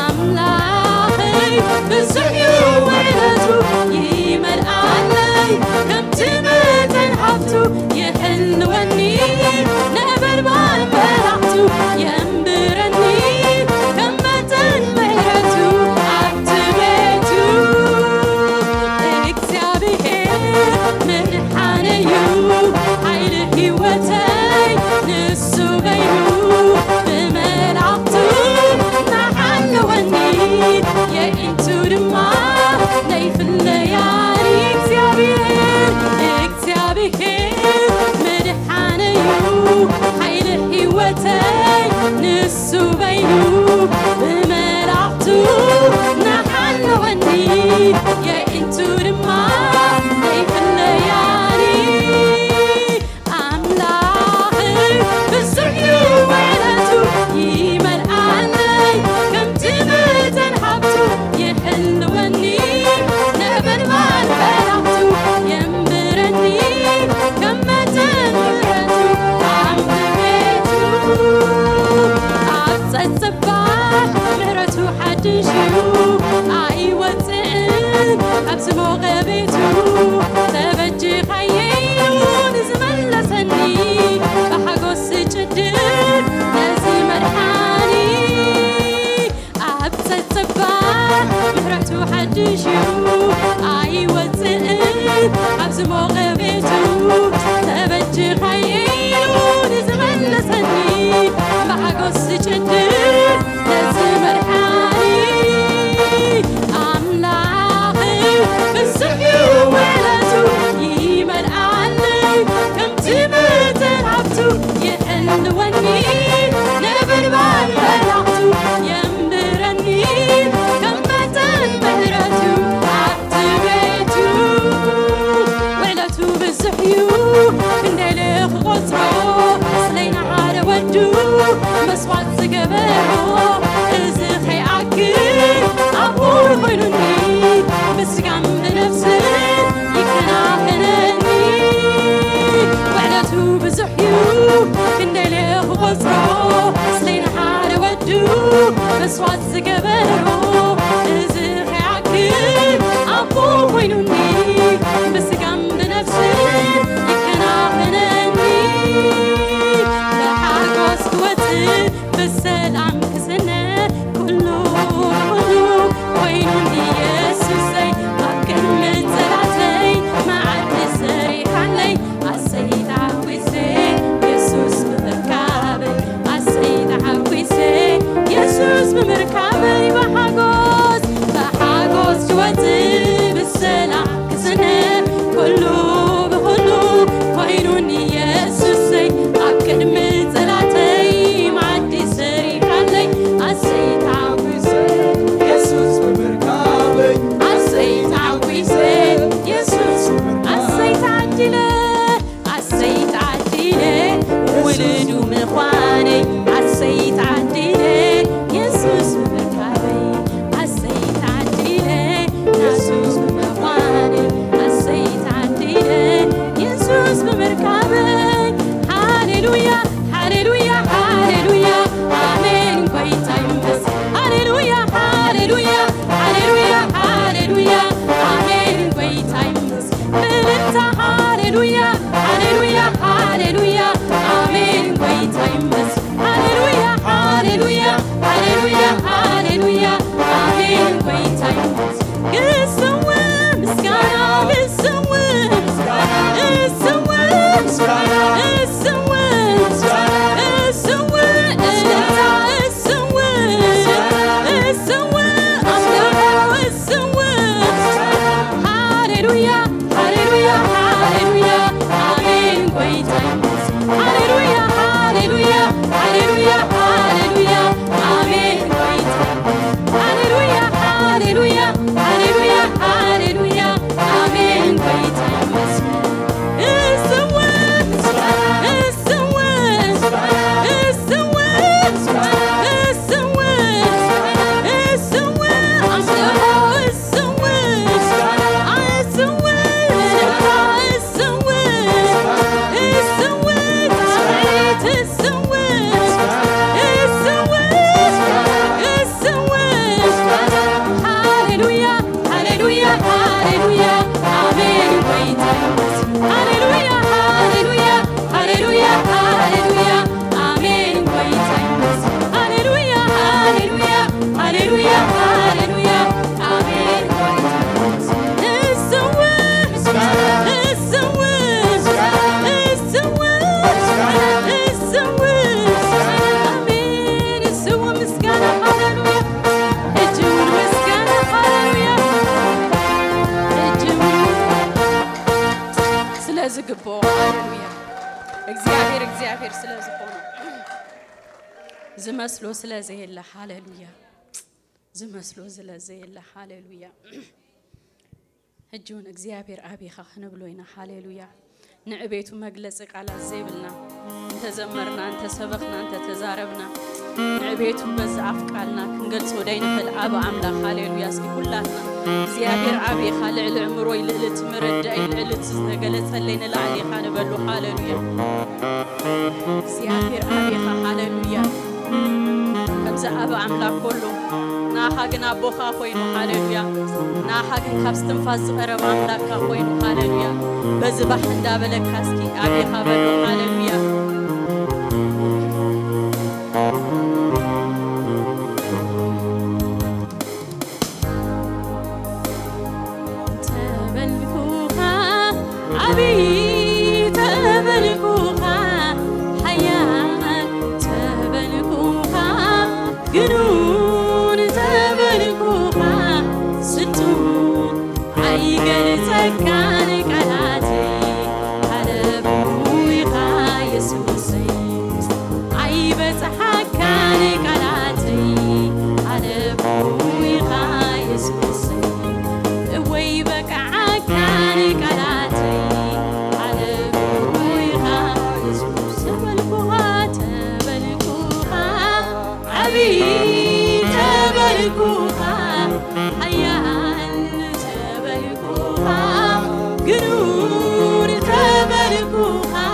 أملاخي بسحيو ويرتو يمل علي كمتمتن حبتو يحلوني نبربال فرحتو ينبرني كمتن مهرتو عبتبتو غبيتو تبجي خيون زملسني بحقوس جدد نزي مرحاني أبسط صبار مهرتو حدشو أي وزئ أبزمو غبيتو تبجي خيون زملسني بحقوس جدد نزي مرحاني أملاخي بالسحيو ولاتو يمن علي كم تمتن عبتو يحلوني نبل بالبلعتو يمبرني كم متن مهرتو عبت بيتو ولاتو بالسحيو كندلخ غصرو سلينا على ودو مسوات سقبرو ازخي عكي أبور خيرني بس قام بنفسي يكناهنني وعلاتو بزحيو كندلي غصرو سلين حار ودو مسوات سقبرو ازخي عكي أبور خيرني بس قام بنفسي يكناهنني بحاقوس قوتي بالسلام كسنة كله وينوني يسوسي أكمل زلعتي مع السريح علي السيد عويسي يسوس بمركابي السيد عويسي يسوس بمركابي بحاقوس جواتي بالسلام كسنة كله وينوني يسوسي أكمل زلعتي مع السريح علي السيد عويسي يسوس بمركابي السيد عويسي يسوس السيد عديلي ولدو من خواني السيد عديلي يسوس بمركابي السيد عديلي ناسوس بمخواني السيد عديلي يسوس بمركابي هاليلويا هاليلويا هاليلويا آمين كويتا يمس هاليلويا هاليلويا هاليلويا هاليلويا آمين كويتا يمس بلنتا هاليلويا هاليلويا هاليلويا آمين كويتا يمس هاليلويا هاليلويا هاليلويا هاليلويا آمين كويتا يمس قسوة مسكانا قسوة قسوة قسوة እግዚአብሔር ስለዚህ ሆኖ ዝመስሎ ስለዚህ የለ ሃሌሉያ ዝመስሎ ስለዚህ የለ ሃሌሉያ እጁን እግዚአብሔር አቢኻ ንብሎይና ሃሌሉያ ንዕቤቱ መግለጽ ቃላት ዘይብልና ተዘመርና አንተ ሰበኽና አንተ ተዛረብና ንዕቤቱ በዛፍ ቃልና ክንገልጽ ወዳይና አብ አምላክ ሃሌሉያ እስኪ ሁላትና እግዚአብሔር አቢኻ ልዕል ዕምሮይ ልዕልት ምረዳይ ልዕልት ዝተገለጸለይና ለአሊኻ ንበሉ ሃሌሉያ እግዚአብሔር አቢኻ ሃሌሉያ ከምዛ አብ አምላክ ሁሉ ناحقنا بوخا خوينو هاللويا ناحقن كابستنفاز زقرب أملاكا خوينو هاللويا بزبح ندابلك كاسكي أبي خبرو هاللويا تبلكوها أبي تبلكوها حياة تبلكوها جنون تبلكوها ستون عيقل تكانك علاتي على بويها يسوسي عيبت حكانك علاتي على بويها يسوسي ويبك عكانك علاتي على بويها يسوسي تبلكوها تبلكوها عبي تبلكوها حيان تبلكوها جنون تبلكوها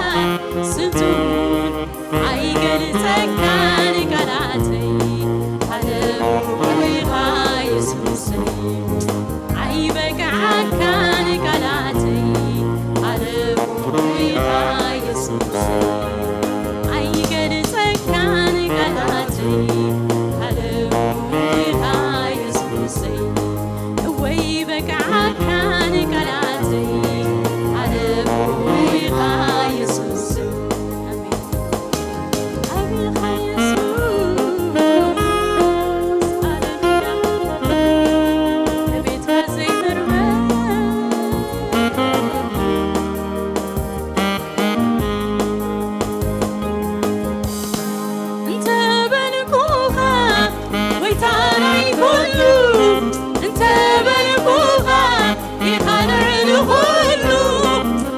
ستون عيقل تكانك علاتي على بويها يسوسي عيبك عكانك علاتي على بويها يسوسي عيقل تكانك علاتي على بويها يسوسي ويبك عكانك علاتي على بويها يسوسي أبي يسوس هاللويا بيتها زي انت بلكوها ويتاراي كله انت بلكوها يخانع الكله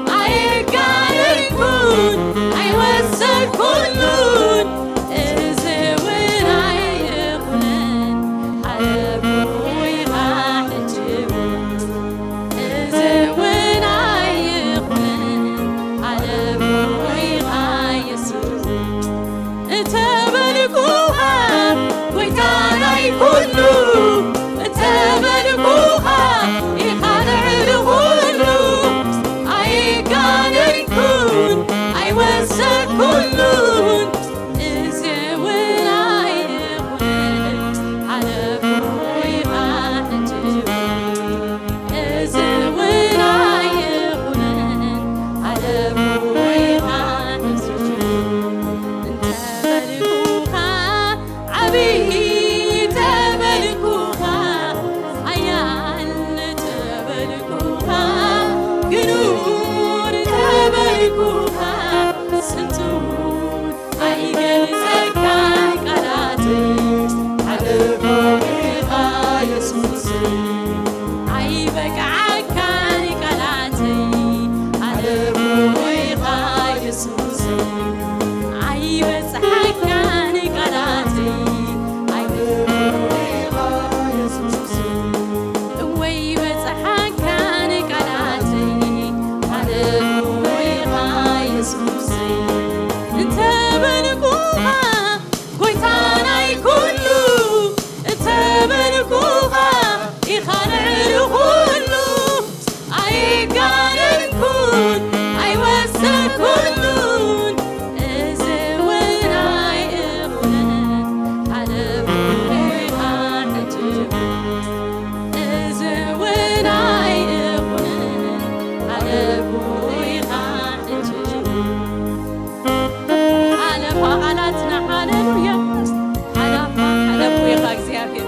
عيقار الكون عيوسع كلون ازوين عيقلن على بويها حجبون ازوين عيقلن على بويها يسوس تبلكوها ويتاراي كله تبلكوها يخانع الكله عيقار الكون عيوسع كلون ازوين عيقلن على بويها حجبون ازوين عيقلن على بويها يسوس تبلكوها عبي تبلكوها عيال تبلكوها جنون تبلكوها ستون عيقل تكانك علاتي على بويها يسوسي عيبك عكانك علاتي على بويها يسوسي عيبت حكانك علاتي على بويها يسوسي ويبت حكانك علاتي على بويها يسوسي تبلكوها ويتاراي كله تبلكوها يخانع الكله عيقار الكون عيوسع كلون ازوين عيقلن على بويها حجبون ازوين عيقلن على بويها حجبون حلفا حالاتنا هاللويا حلفا حلفويها እግዚአብሔር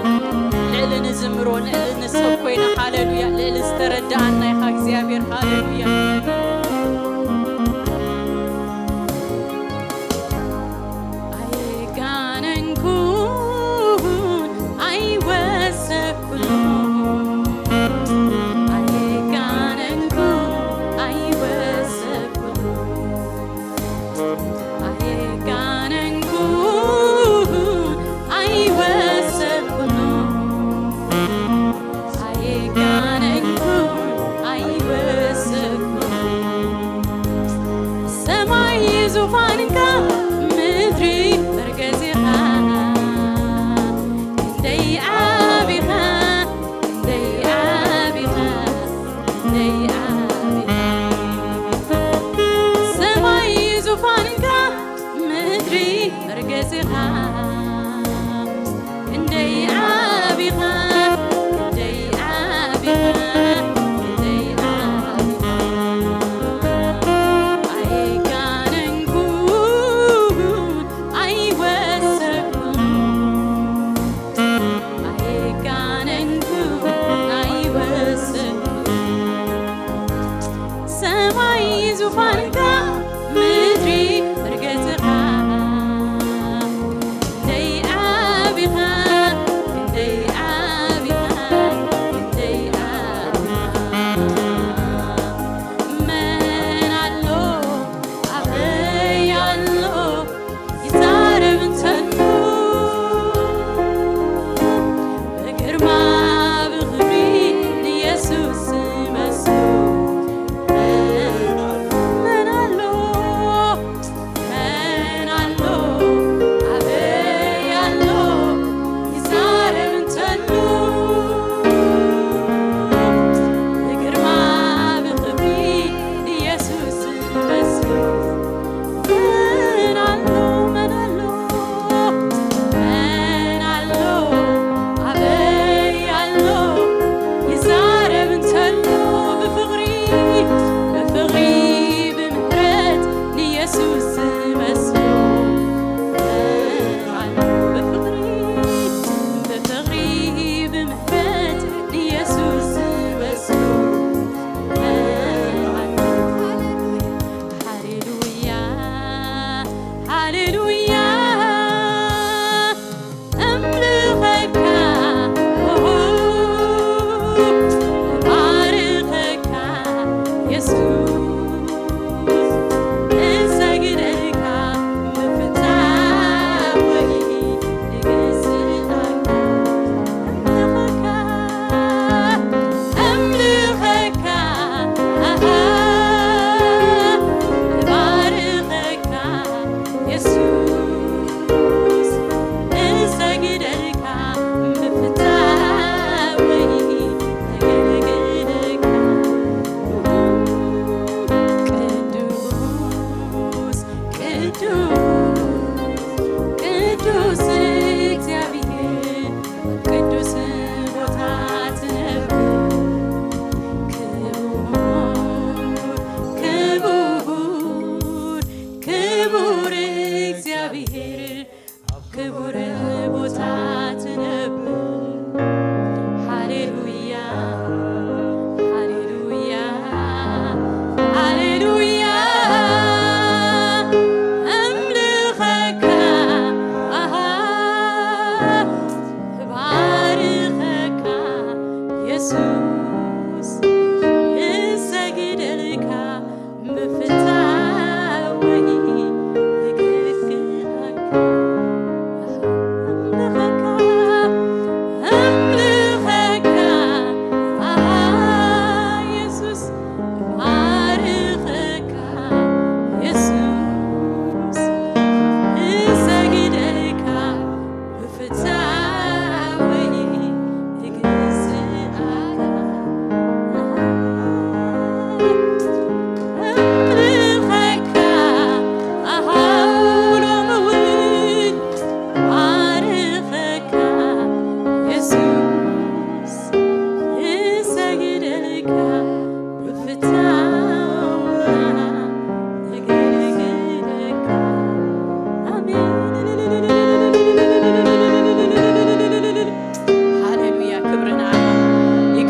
ልዕል ንዝምሮ ልዕል ንሰብኮይና ሃሌሉያ ልዕል ዝተረዳእና ኢኻ እግዚአብሔር ሃሌሉያ አይጋነንኩን አይወሰኩሉን አይጋነንኩን አይወሰኩሉን አይጋነንኩን አይወሰኩሉን አይጋነንኩን አይወሰኩሉን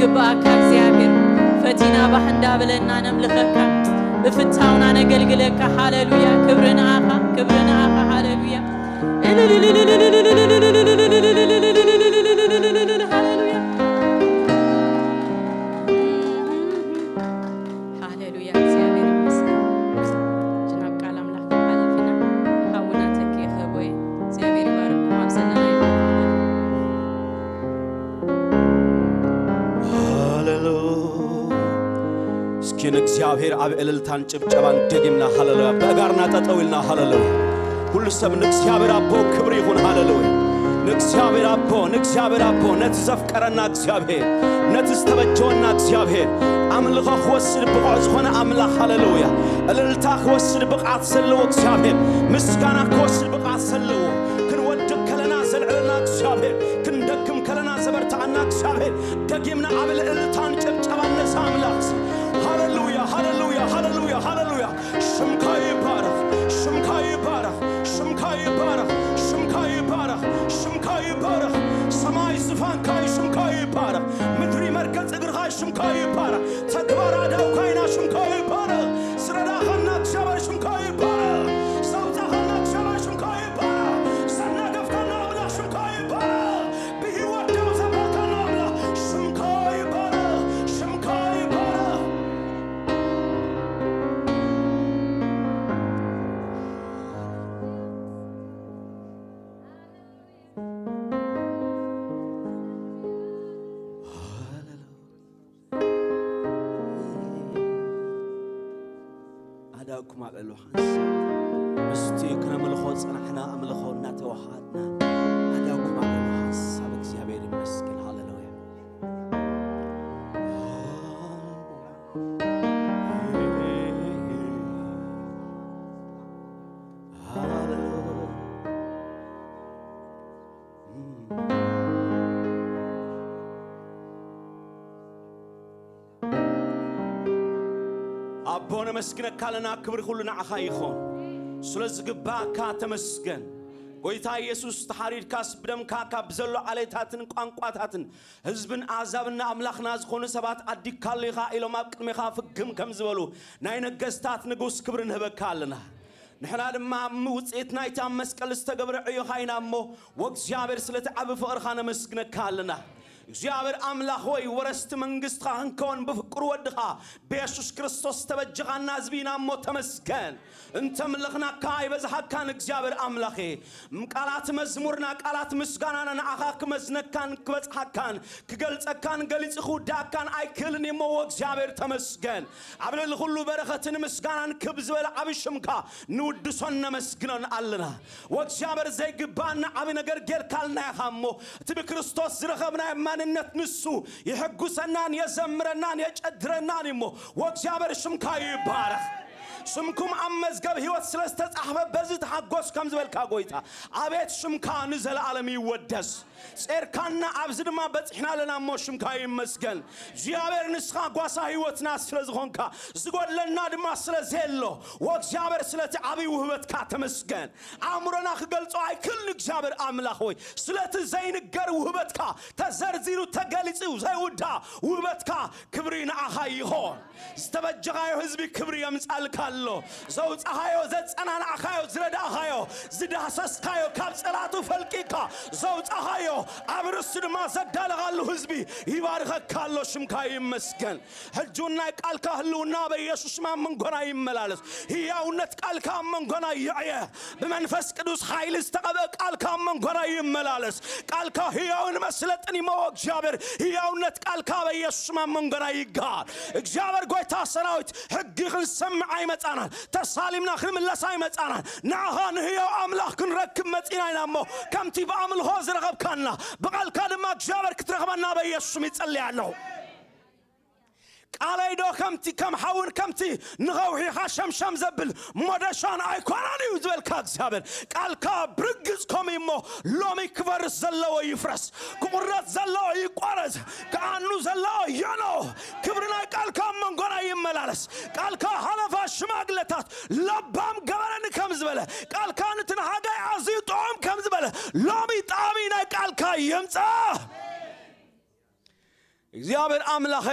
ይግባካ እግዚአብሔር ፈቲና ባህንዳ ብለና ነምልኸካ በፍታውና ነገልግለካ ሃሌሉያ ክብርና አኻ ሃሌሉያ ሃሌሉያ እግዚአብሔር ይመስገን ጅናብ ቃል አምላክ አልፈና ሐውና ተከፈ ወይ እግዚአብሔር ይባርክ ማብሰና እስኪን እግዚአብሔር አብ እልልታን ጭብጨባን ደግምና ሃሌሉያ በጋርና ተጠውልና ሃሌሉያ ሁሉ ሰብን እግዚአብሔር አቦ ክብር ይሁን ሃሌሉያ እግዚአብሔር አቦ ነትዘፍቀረና እግዚአብሔር ነትስተበጀውና እግዚአብሔር አምልኮ ወስድ በቋዝ ሆነ አምላክ ሃሌሉያ እልልታ ወስድ በቃት ሰለው እግዚአብሔር ምስጋና ወስድ በቃት ሰለው ክንወድቅ ከለና ዘልዕልና እግዚአብሔር ክንደክም ከለና ዘበርታና እግዚአብሔር ደግምና አብ እልልታን ጭብጨባን ነሳ አምላክ ሃሌሉያ ሽምካይ ባረክ ሰማይ ዝፋን ካይ ሽምካይ ባረክ ምድሪ መርከጽ እግርሃይ ሽምካይ ባረክ ተግባራ ዳው ካይና ሽምካይ ባረክ ስረዳኸና እግዚአብሔር ሽምካይ ባረክ ሰውታኸና እግዚአብሔር ሽምካይ ባረክ ሰናገፍከና አምላክ ሽምካይ ባረክ በሕይወት ደው ዘባከና አምላክ ሽምካይ ባረክ أداكم على الوحنس مستيقنا ملخوص نحنا أملخونا توحدنا أداكم على الوحنس سابق سيابير مسكين هاللويا أبونا مسكنك كلنا كبر كلنا عخايخون سلز جباك تمسكن ويتا يسوع تحرير كاس بدم كاكا بزلوا عليه تاتن قانقاتن حزبن عذابنا أملاخنا زخون سبات أديك كلها إلى ما كم جم كم زولو ناين جستات نجوس كبرن هبكالنا نحن ما موتيتنا يتام مسكال استجبر عيوهاينا مو وقت جابر سلت عب فأرخانا مسكنك كالنا እግዚአብሔር አምላክ ሆይ ወረስት መንግስት አንከውን በፍቅሩ ወድኻ በኢየሱስ ክርስቶስ ተበጅኻና ዝቢና ሞ ተመስገን እንተም ለኽና ካይ በዛሐካን እግዚአብሔር አምላኬ ቃላት መዝሙርና ቃላት ምስጋናና አኻክ መዝነካን ክበጽሐካን ክገልጸካን ገሊጽኹ ዳካን አይክልን ሞ እግዚአብሔር ተመስገን አብለል ሁሉ በረከትን ምስጋናን ክብዝበል አብሽምካ ንውድሶን መስግነን አለና ወእግዚአብሔር ዘይግባና አብ ነገር ጌልካልና ያኻሞ ትብ ክርስቶስ ዝረኸብና ማንነት ንሱ ይሕጉሰናን የዘምረናን የጨድረናን ሞ ወእግዚአብሔር ሽምካይ ይባረክ شمكم أمز قب هيوت سلسة أحباب بزت حقوس كم زبل كاغويتا أبيت شمكا نزل عالمي ودس سير كنا أبزد ما بس إحنا لنا مو شمكا يمسكن جابر نسخة قواسا هيوت ناس سلزغونكا زقول لنا دما سلزهلو وقت جابر سلسة عبي وهوت كاتمسكن عمرنا خقلتو هاي كل جابر عملا خوي سلسة زين القر وهوت كا تزرزيرو تقاليسو زي ودا وهوت كا كبرين أخاي هون استبجغايو حزبي كبري يمسألك الله زوج أخايو زت أنا أخايو زرد أخايو زد حساس خايو كاب صلاتو فلكيكا زوج أخايو أبرسد ما زد لغالو حزبي يبارك الله شمكاي مسكن هالجونا قالك هلونا بيسوس ما من غنا يملالس هي اونت قالك من غنا يعيه بمنفس قدوس ኃይል استقبل قالك من غنا يملالس قالك هياون መስለጥኒ ማወቅ ጃበር هياونت قالك بيسوس ما من غنا ይጋር እግዚአብሔር ጎይታ ሰራዊት ሕግህን ሰምዕ አይመጣናል ተሳሊምና ክምለስ አይመጣናል ናሃን ህያው አምላክ ክንረክብ መጽናይናሞ ከምቲ በአምልኮ ዝረኸብካና በቃልካ ድማ እግዚአብሔር ክትረኸበና በኢየሱስ ይጸልያለሁ عليدو كمتي كم حاون كمتي نغوحي خشم شم زبل مدشان ايكوناني وزبل كاك زابر قال كا برقز كومي مو لومي كفر زلو يفرس كمرات زلو يقارز كانو زلو يانو كبرنا قال كا منغونا يملالس قال كا حلفا شماغلتات لبام غبرن كم زبل قال كا نتن هاغاي عزيطوم كم زبل لومي طامينا قال كا يمصا እግዚአብሔር አምላኬ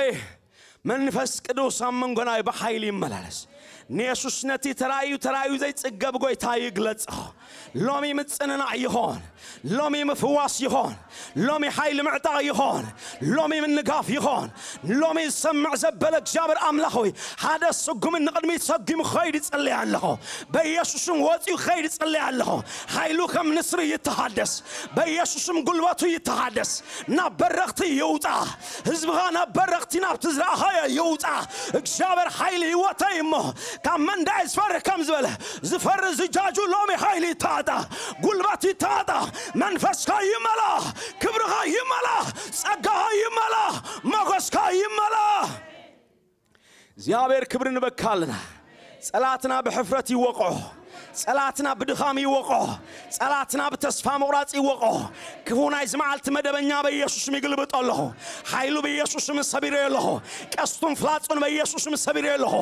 መንፈስ ቅዱስ አመንጎናይ በኃይል ይመላለስ ኢየሱስ ነቲ ተራዩ ዘይ ጽገብ ጎይታ ይግለጽ ሎሚ ምጽንና ይሆን ሎሚ መፍዋስ ይሆን ሎሚ ኃይል ምዕጣ ይሆን ሎሚ ምንጋፍ ይሆን ሎሚ ሰምዕ ዘበለ እግዚአብሔር አምላክ ሆይ ሐደስ ጉም ንቅድሚ ሰግም ኸይድ ጸልያለሁ በኢየሱስም ወጪው ኸይድ ጸልያለሁ ኃይሉ ከም ንስር ይተሐደስ በኢየሱስም ጉልበቱ ይተሐደስ ናበረክቲ ይውጣ ህዝብኻ ናበረክቲ ናብትዝራኻ ይውጣ እግዚአብሔር ኃይል ይወተይሞ ካመንዳ ይስፈር ከም ዝበለ ዝፈር ዝጃጁ ሎሚ ኃይል ይታጣ ጉልበት ይታጣ መንፈስካ ይመላ ክብርኻ ይመላ ጸጋኻ ይመላ ሞገስካ ይመላ እግዚአብሔር ክብርን በካልና ጸላትና በሕፍረት ይወቀው ጸላትና በድኻም ይወቀው ጸላትና በተስፋ መቁረጥ ይወቀው ክፉናይ ዝማልት መደበኛ በኢየሱስም ይግልብጣለሁ ኃይሉ በኢየሱስም ሰቢረለሁ ቀስቱን ፍላጹን በኢየሱስም ሰቢረለሁ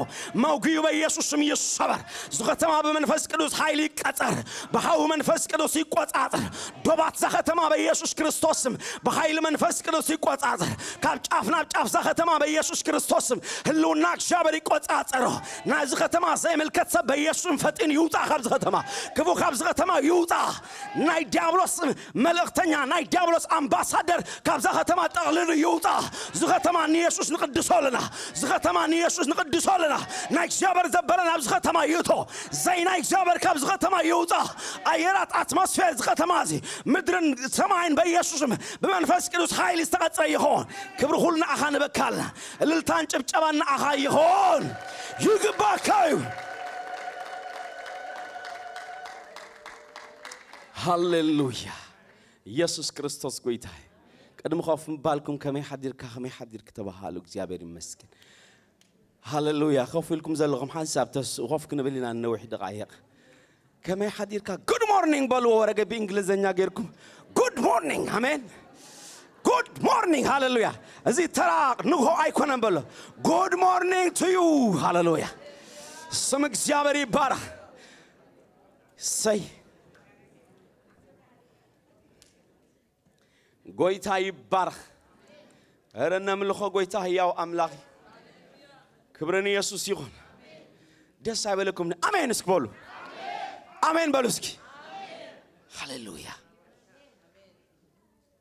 መውጊዩ በኢየሱስም ይሰበር ዝኸተማ በመንፈስ ቅዱስ ኃይል ይቀጠር በኃው መንፈስ ቅዱስ ይቆጣጠር ዶባት ዘኸተማ በኢየሱስ ክርስቶስም በኃይል መንፈስ ቅዱስ ይቆጣጠር ካብ ጫፍና ጫፍ ዘኸተማ በኢየሱስ ክርስቶስም ህልውና እግዚአብሔር ይቆጣጠር ና ዝኸተማ ዘይመልከት ሰብ በኢየሱስም ፈጥን ይውጣ ካብዝ ختما كفو خبز ختما يوطا ناي ديابلوس ملختኛ ناي ديابلوس امباسادر كابز ختما تقلل يوطا زختما نيسوس نقدسولنا زختما نيسوس نقدسولنا ناي جابر زبرنا ابز ختما يوتو زي ناي جابر كابز ختما يوطا ايرات اتموسفير ختما زي مدرن سماين بيسوسم بمنفس ቅዱስ ኃይል ይስተቀጽ ይሆን ክብር ሁሉና አኻን በካልና እልልታን ጭብጨባና አኻ ይሆን ይግባካዩ هاليلويا يسوع كريستوس قويتاي قدم خوف بالكم كمي حدير كتبها እግዚአብሔር ይመስገን هاليلويا خوف لكم زلغم حساب تس خوف كنا بلينا نوح دقائق كمي حدير good morning بالو ورقه بانجليزኛ غيركم good morning amen good morning hallelujah እዚ ተራ ንሆ አይኮነም በለ good morning to you hallelujah ስም እግዚአብሔር ይባረክ say ጎይታ ይባረክ አረና ምልኾ ጎይታ ያው አምላክ ክብርን ኢየሱስ ይሁን ደስ አይበለኩም አሜን እስኪ አሜን በሉ እስኪ ሃሌሉያ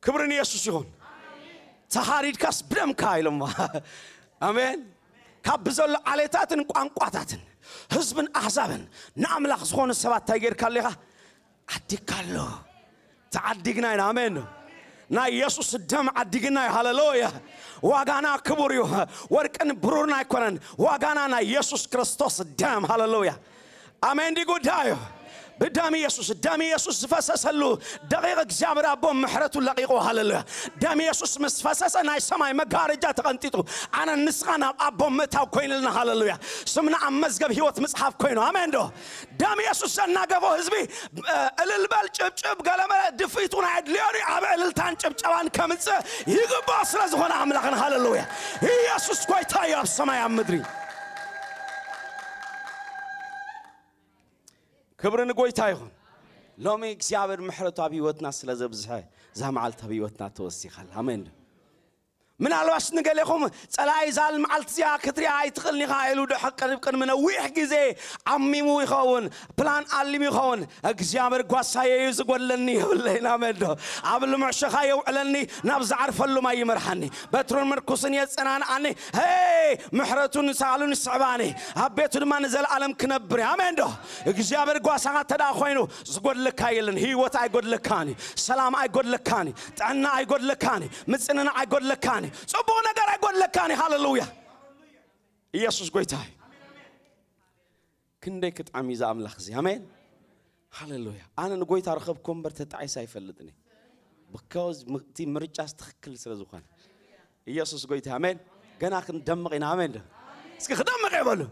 ክብርን ኢየሱስ ይሁን ተሐሪድ ካስ ብለም ካይለማ አሜን ካብዘለ አለታትን ቋንቋታትን ህዝብን አሕዛብን ናምላክ ዝኾነ ሰባት ታይገር ካለኻ አድካሎ ተዓድግና አሜን نا يسوع الدم عدينا هاللويا واغانا كبريو وركن برورنا يكونن واغانا نا يسوع كريستوس الدم هاللويا امين دي غدايو بدم يسوع فسسلو دقيقه እግዚአብሔር አቦ ምሕረቱ ለቂቆ ሃሌሉያ ደም ኢየሱስ መስፈሰሰ ናይ ሰማይ መጋረጃ ተቀንጥጡ አነ ንስኻና አቦ መታው ኮይንልና ሃሌሉያ ስምና አመዝገብ ህይወት መጽሐፍ ኮይኑ አሜን ዶ ደም ኢየሱስ እናገቦ ህዝቢ እልልበል ጭብጭብ ገለመ ድፊቱን አይድሊዮሪ አበልልታን ጭብጨባን ከምጽ ይግባ ስለዝሆነ አምላክን ሃሌሉያ ኢየሱስ ቆይታ ያብ ሰማይ ምድሪ ክብርን ጎይታ ይሁን ሎሚ እግዚአብሔር ምሕረቱ አብይወትና ስለዘብዝሐ ዛማልታ አብይወትና ተወሲኻል አሜን من الواش نقلهم صلاة زال معلتيا كتري هاي تخلني خايلو ده حق قريب من ويح جزء عمي مو يخون بلان علي يخون أجزامر قصايا يزقولني ولا نامد قبل ما شخايا وعلني نبز عارف اللو ما يمرحني بترون مركوسني يتسنان عني هاي محرتون سالون الصعباني هبيتون ما نزل عالم كنبري آمين ده أجزامر قصايا تداخوينو زقول لك هايلن هي وات أيقول لك كاني سلام أيقول لك كاني تعنا أيقول لك كاني متسنن أيقول لك كاني صبوا نجار أقول لك كاني هاللويا يسوع قويتاي كندك تعمي زام لخزي آمين هاللويا أنا نقويت أرخبكم برتتعي سيفلتني because تي مرجع استخكل سلزوخان يسوع قويتاي آمين جنا خن دمقنا آمين اسك خدام مقبله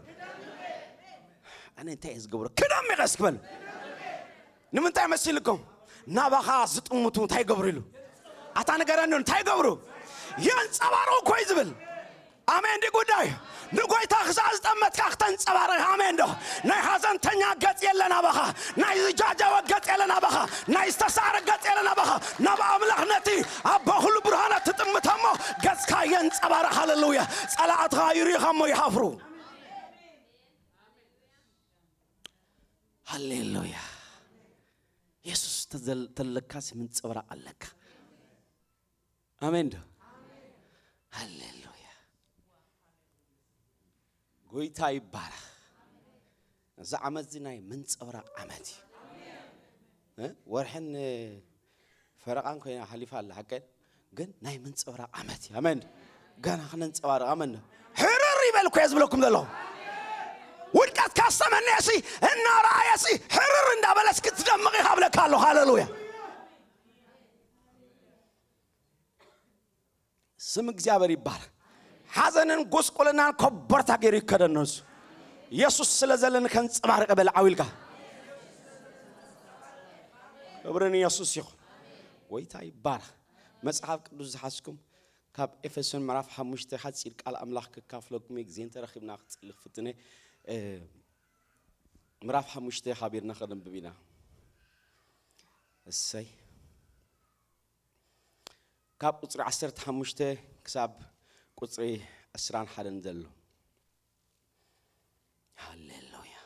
أنا انتهز قبره كدام مقسقبل نمن تعمل لكم نبخاس تموتون تاي قبريلو أتانا قرانون تاي قبرو يان صبارو كويزبل آمين دي قداي ንጎይታ ክሳዝ ጠመት ካክተን ጸባረህ አሜን ዶ ናይ ሐዘንተኛ ገጽ የለና በኻ ናይ ዝጃጃወ ገጽ የለና በኻ ናይ ዝተሳረ ገጽ የለና በኻ ናብ አምላኽነቲ አባ ሁሉ ብርሃናት ትጥምተሞ ገጽካ የንጸባረህ ሃሌሉያ ጸላእትኻ ይሪኸሞ ይሃፍሩ ሃሌሉያ ኢየሱስ ተለካስ ምን ጸብራ አለካ አሜን ዶ ሃሌሉያ ጎይታ ይባረክ እዛ ዓመት ናይ ምን ጸብራ ዓመት ወርሕን ፈረቃን ኮይና ሓሊፋ አለ ሐቀን ግን ናይ ምን ጸብራ ዓመት አሜን ገና خلنا نصبر አሜን ሕርር ይበልኩ ያዝብለኩም ዘሎ ወድቀት ካሰመነሲ እና ራአየሲ ሕርር እንዳበለስ ክትደምቂ ሀብለካለሁ ሃሌሉያ ስም እግዚአብሔር ይባረክ ሐዘንን ጎስቆልናን ኮበርታ ገሪ ይከደነሱ ኢየሱስ ስለዘለን ከንጽባርቀ በልዓዊልካ ክብርን ኢየሱስ ይሁን ወይታ ይባረክ መጽሐፍ ቅዱስ ዝሐስኩም ካብ ኤፌሶን ምዕራፍ 5 ሓጺር ቃል አምላክ ከካፍለኩም እግዚአብሔር ተረኺብና ክጽልፍ ፍትነ ምዕራፍ 5 ሐቢርና ከደንብቢና እሰይ ካብ ቁጥሪ 15 ክሳብ ቁጥሪ 11 ዘሎ ሃሌሉያ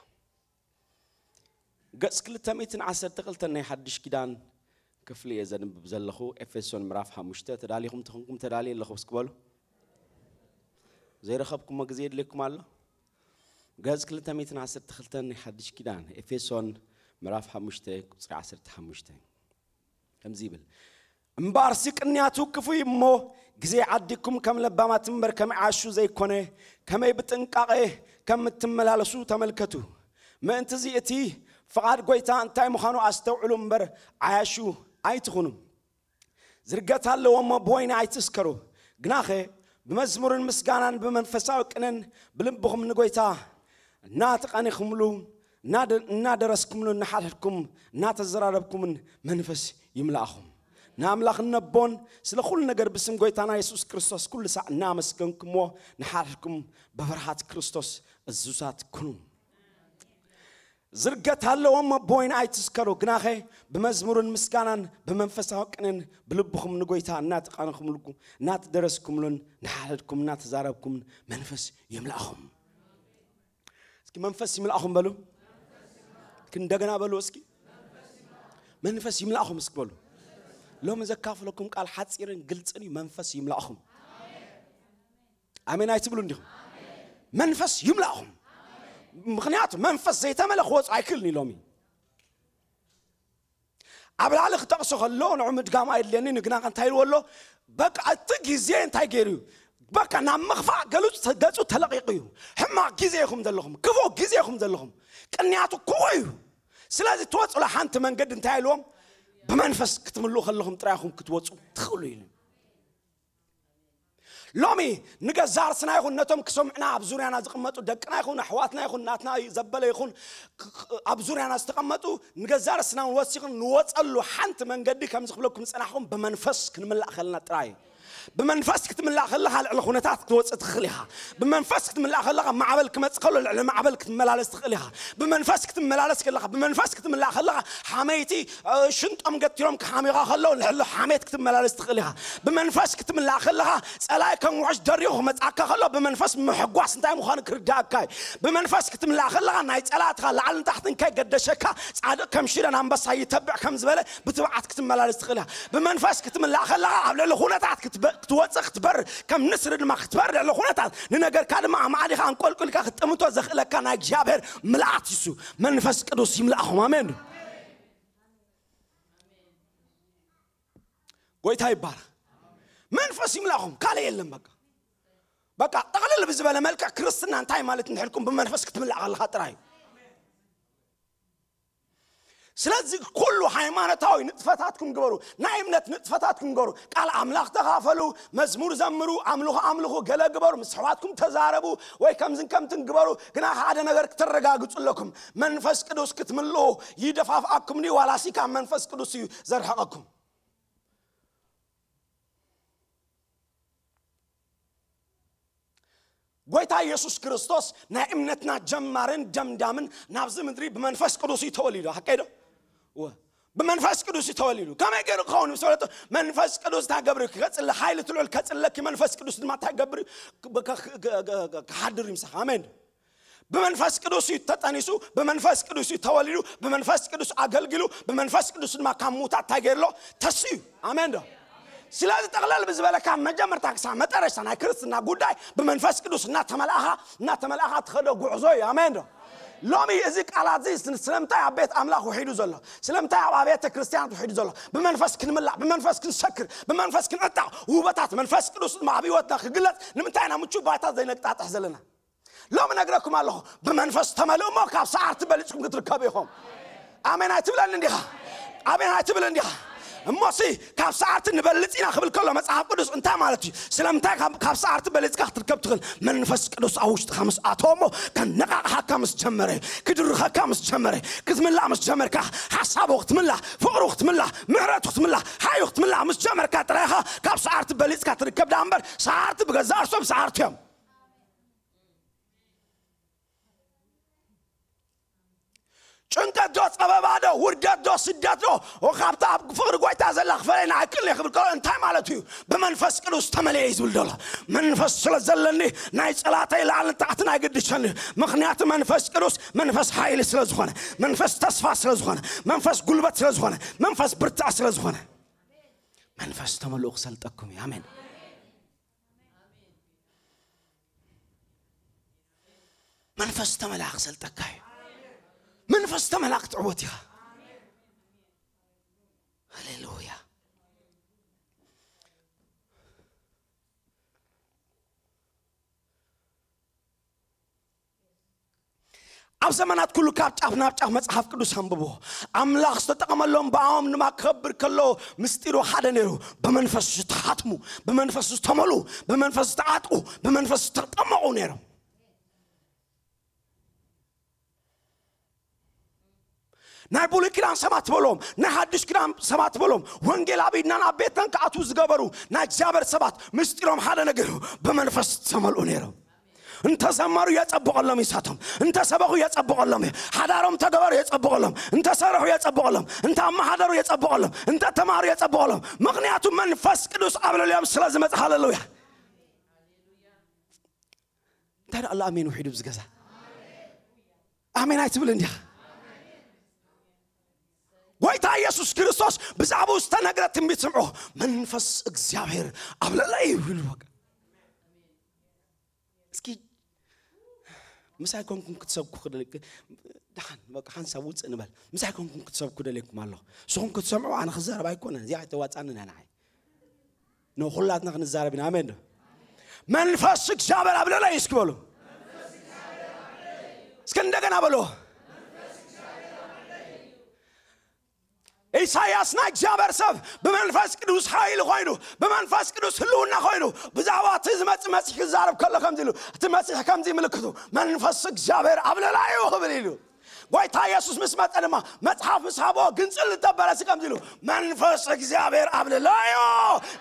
ገጽ 212 ናይ ሓድሽ ኪዳን ክፍሊ የዘንብብ ዘለኹ ኤፌሶን ምዕራፍ 5 ተዳሊኹም ትኹምኩም ተዳሊ ኣለኹ እስክበሉ ዘይረኸብኩም ግዜ የድልኩም ኣሎ ገጽ 212 ናይ ሓድሽ ኪዳን ኤፌሶን ምዕራፍ 5 ቁጥሪ 15 ከምዚ ይብል እምባር ሲቅንያቱ ክፉይ እሞ ግዜ ዓዲኩም ከም ለባማት እምበር ከም ዓሹ ዘይኮነ ከመይ ብጥንቃቄ ከም ትመላለሱ ተመልከቱ ምእንቲ እዚ እቲ ፍቃድ ጎይታ እንታይ ምዃኑ አስተውዕሉ እምበር ዓያሹ አይትኹኑ ዝርገታለዎም ቦይና አይትስከሩ ግናኸ በመዝሙርን ምስጋናን በመንፈሳዊ ቅነን ብልብኹም ንጎይታ እናተቀኒኹምሉ እናደረስኩምሉ እናሓልኩም እናተዘራረብኩም መንፈስ ይምላአኹም ናምላኽ ነቦን ስለ ኩሉ ነገር በስም ጎይታና ኢየሱስ ክርስቶስ ኩሉ ሰዓት እናመስገንኩሞ ንሓልኩም በፍርሃት ክርስቶስ እዙሳት ኩኑ ዝርገታለዎም ቦይና አይትስከሩ ግናኸ በመዝሙርን ምስጋናን በመንፈሳዊ ቅነን ብልብኹም ንጎይታ እናተቀኒኹምሉ እናተደረስኩምሉ ንሓልኩም እናተዛረብኩም መንፈስ ይምላአኹም እስኪ መንፈስ ይምላአኹም በሉ እንደገና በሉ እስኪ መንፈስ ይምላአኹም እስኪ በሉ لوم زكافلكم قال حصيرن ግልጽን መንፈስ ይምላአኹም አሜን አይትብሉ እንዲሁ መንፈስ ይምላአኹም ምክንያቱ መንፈስ ዘይተመለኸ ወጽ አይክልኒ ሎሚ አብላልኽ ተቅሶ ከሎ ንዑምድ ጋማ አይደለኒ ንግና እንታይል ወሎ በቃ እትጊዜ እንታይ ገይሩ በቃ ናምኽፋ ገጹ ተለቂቁዩ ሕማ ጊዜኹም ዘለኹም ክፉ ጊዜኹም ዘለኹም ቅንያቱ ኩዩ ስለዚህ ተወጽለ ሓንቲ መንገድ እንታይልዎም በመንፈስ ክትምሉ خلهم ጥራይኹም ክትወጹ ትኽሉ ይሉ ሎሚ ንገዛር ስና ይኹን ነቶም ክሰምዕና አብዙሪያና ዝቀመጡ ደቅና ይኹን አሕዋትና ይኹን ናትና ዘበለ ይኹን አብዙሪያና ዝተቀመጡ ንገዛር ስና ወሲኹን ንወጸሉ ሓንቲ መንገዲ ከም ዝኽብለኩም ጽናኹም በመንፈስ ክንምላእ ኸልና ጥራይ بمنفس كتملا خلها على الخونات توص تخليها بمنفس كتملا خلها معبل كمص خلو على معبل كتملالس تخليها بمنفس كتملالس كلها بمنفس كتملا خلها حميتي شنطم قتيرم كحاميغا خلو على حميت كتملالس تخليها بمنفس كتملا خلها صلاي كم وعش دريو مصاكا خلو بمنفس محقواس انتي مخان كرداكاي بمنفس كتملا خلها ناي صلات خلها على تحتن كاي قدشكا صادق كم شيرن انبسا يتبع كم زبله بتبعت كتملالس تخليها بمنفس كتملا خلها على الخونات توصخ تبر كم نسر ما ختبر على خونات ننجر كلمة معلي خان كل ختمتو زخلك كان جابر ملأت يسوع منفس قدوس يملأهم آمين قويت هاي بار منفس يملأهم كله يلهم بقى تقلل بزبالة ملك كريستنا انتهي مالت نحلكم بمنفس كتملأ على خاطري ስለዚህ ሁሉ ሃይማኖታዊ ንጥፈታትኩም ግበሩ ናይምነት ንጥፈታትኩም ግበሩ ቃል አምላክ ተካፈሉ መዝሙር ዘምሩ አምልኹ ገለግበሩ መስዋዕትኩም ተዛረቡ ወይ ከምዝን ግበሩ ግና ሓደ ነገር ከተረጋግጹለኩም መንፈስ ቅዱስ ክትምሉ ይደፋፍአኩም ኒ ዋላሲካ መንፈስ ቅዱስ ዘርሐቀኩም ጎይታ ኢየሱስ ክርስቶስ ናይ እምነትና ጀማርን ደምዳምን ናብዝ ምድሪ በመንፈስ ቅዱስ ይተወልዱ አቀይዶ በመንፈስ ቅዱስ ይተወልዱ ከመገር ከሆነ ሰለቶ መንፈስ ቅዱስ ታገብር ከጽለ ኃይል ትልል ከጽለክ መንፈስ ቅዱስ ድማ ታገብር ከሐድር ይምሰህ አሜን በመንፈስ ቅዱስ ይተጠንሱ በመንፈስ ቅዱስ ይተወልዱ በመንፈስ ቅዱስ አገልግሉ በመንፈስ ቅዱስ ድማ ካሙታ ታገርሎ ተስዩ አሜን ስለዚህ ተቀላል በዝበለካ መጀመር ታክሳ መጠረሻና ክርስትና ጉዳይ በመንፈስ ቅዱስና ተመላኻ ተኸዶ ጉዕዞ አሜን ሎሚ እዚህ ቃላት ስለምታይ አቤት አምላክ ወሂዱ ዘሎ ስለምታይ አቤት ክርስቲያን ወሂዱ ዘሎ በመንፈስ ክንመላ በመንፈስ ክንሰክር በመንፈስ ክንጣ ውበታት መንፈስ ቅዱስ ማዕቢወትና ክግለጥ ንምንታይና ምቹ ባታ ዘይነቅጣጣህ ዘለና ሎሚ ነግረኩም አለሁ በመንፈስ ተመልእሞ ካብ ሰዓት በልጽኩም ክትርከቡ ይኹም አሜን አይትብለን እንዲኻ አሜን አይትብለን እንዲኻ እሞሲ ካብ ሰዓት ንበልጽና ክብል ከሎ መጽሐፍ ቅዱስ እንታይ ማለት እዩ ስለምታይ ካብ ሰዓት በልጽካ ክትርከብ ትኽእል መንፈስ ቅዱስ አውሽጥ خمس አቶሞ ከነቃቃካ ምስ ጀመረ ክድርኸካ ምስ ጀመረ ክትምላ ምስ ጀመርካ ሐሳብ ወቅትምላ ፍቅር ወቅትምላ ምሕረት ወቅትምላ ሃይ ወቅትምላ ምስ ጀመርካ ጥራኻ ካብ ሰዓት በልጽካ ትርከብ ዳምበር ሰዓት በገዛርሶም ሰዓትዮም ጭንቀት ዶ ጸበባዶ ውርደት ዶ ስደት ዶ ወኻብታ ፍቅር ጎይታ ዘላኽ ፈለና አክል ይኽብል ከሎ እንታይ ማለት እዩ በመንፈስ ቅዱስ ተመለየ ይዝብል ዶላ መንፈስ ስለዘለኒ ናይ ጸላተይ ላዕልን ታሕትን አይገድቸኒ ምክንያቱ መንፈስ ቅዱስ መንፈስ ኃይል ስለዝኾነ መንፈስ ተስፋ ስለዝኾነ መንፈስ ጉልበት ስለዝኾነ መንፈስ ብርታት ስለዝኾነ መንፈስ ተመልኡ ክሰልጠኩም አሜን መንፈስ ተመልኡ ክሰልጠካይ መንፈስ ተመላክ تعوتها هللويا ኣብ ዘመናት ኩሉ ካብ ጫፍ ናብ ጫፍ መጽሐፍ ቅዱስ አንብቦ አምላክ ተጠቀመሎም ባኦም ንማከብር ከሎ ምስጢሩ ሓደ ነሩ በመንፈስ ተሓትሙ በመንፈስ ተመሉ በመንፈስ ተዓጥቁ በመንፈስ ተጠመቁ ነሩ ናይ ብሉይ ኪዳን ሰባት በሎም ናይ ሐዲስ ኪዳን ሰባት በሎም ወንጌል አብይናን አቤተን ከአቱ ዝገበሩ ናይ እግዚአብሔር ሰባት ምስጢሮም ሓደ ነገር በመንፈስ ተመልኡ ነይሮም እንተ ሰማሩ ያጸብቀለም ይሳተም እንተ ሰበኹ ያጸብቀለም ሐዳሮም ተገበሩ ያጸብቀለም እንተ ሰረሑ ያጸብቀለም እንተ አማሐደሩ ያጸብቀለም እንተ ተማሩ ያጸብቀለም ምክንያቱም መንፈስ ቅዱስ አብለለም ስለዝመጽ ሃሌሉያ ታዲያ አላህ አሜን ወሂዱ ዝገዛ አሜን አይትብል እንዲያ ጎይታ ኢየሱስ ክርስቶስ በዛቡ ተነግረ ትንቢት ሰምዖ መንፈስ እግዚአብሔር አብለላይ ይልወቅ እስኪ ምሳይኮንኩም ክትሰብኩ ከደልክ ዳን በቃ ሐንሳብ ውጽ እንበል ምሳይኮንኩም ክትሰብኩ ደለኩም አለ ሶን ክትሰምዑ አና خزرب አይኮነን ዚያ ተዋጻንና ናይ ነው ሁላትና ክንዛረብና አሜን መንፈስ እግዚአብሔር አብለላይ ይስክበሉ እስከ እንደገና በሎ ኢሳይያስ ናይ እግዚአብሔር ሰብ በመንፈስ ቅዱስ ኃይል ሆይኑ በመንፈስ ቅዱስ ህልውና ሆይኑ በዛዋት ዝመጽ ይዛረብ ከለ ከምዚሉ ትመጽ ከምዚ ምልክቱ መንፈስ እግዚአብሔር አብለላዩ ሆብሊሉ ጎይታ ኢየሱስ መስመጠለማ መጽሐፍ ሳቦ ግንጽል ተበረስ ከምዚሉ መንፈስ እግዚአብሔር አብለላዩ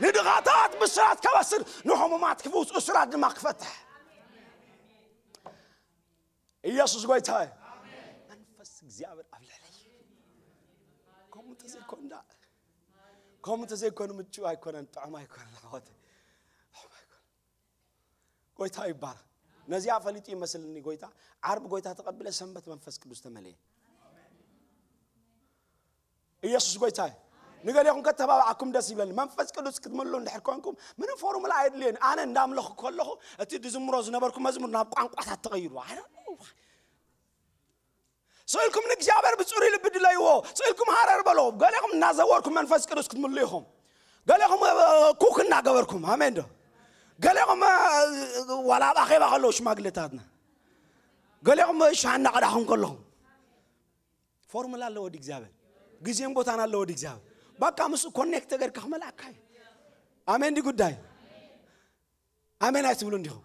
ንድጋታት ብስራት ከበስር ንሁሙማት ክፉስ እስራት ድማ ክፈትህ ኢየሱስ ጎይታ መንፈስ እግዚአብሔር አብለላዩ كم تزيكون متشو أيكونن طعم أيكونن هاد قويتا يبار نزيع فليتي مثلني قويتا عرب قويتا تقبل سنبت منفس كدوس تملي يسوع قويتا نقول لكم كتبا عكم داسي بلن منفس كدوس كتملون دحركونكم من فورم العيد لين أنا ندام له كله أتيد زمروز نبركم مزمر نابقى قطع تغيروا سألكم نجابر بتصوري لبدي يو سألكم هارر بلو قال لكم نازوركم منفس كدوس كتمليهم قال لكم كوكنا جبركم آمين ده قال لكم ولا أخي بقولوش ما قلتادنا قال لكم إيش عنا قدهم كلهم فورمولا الله وديك جابر جزيم بوتانا الله وديك جابر بقى مسو كونكت غير كمل أكاي آمين دي قداي آمين أسمعون ديهم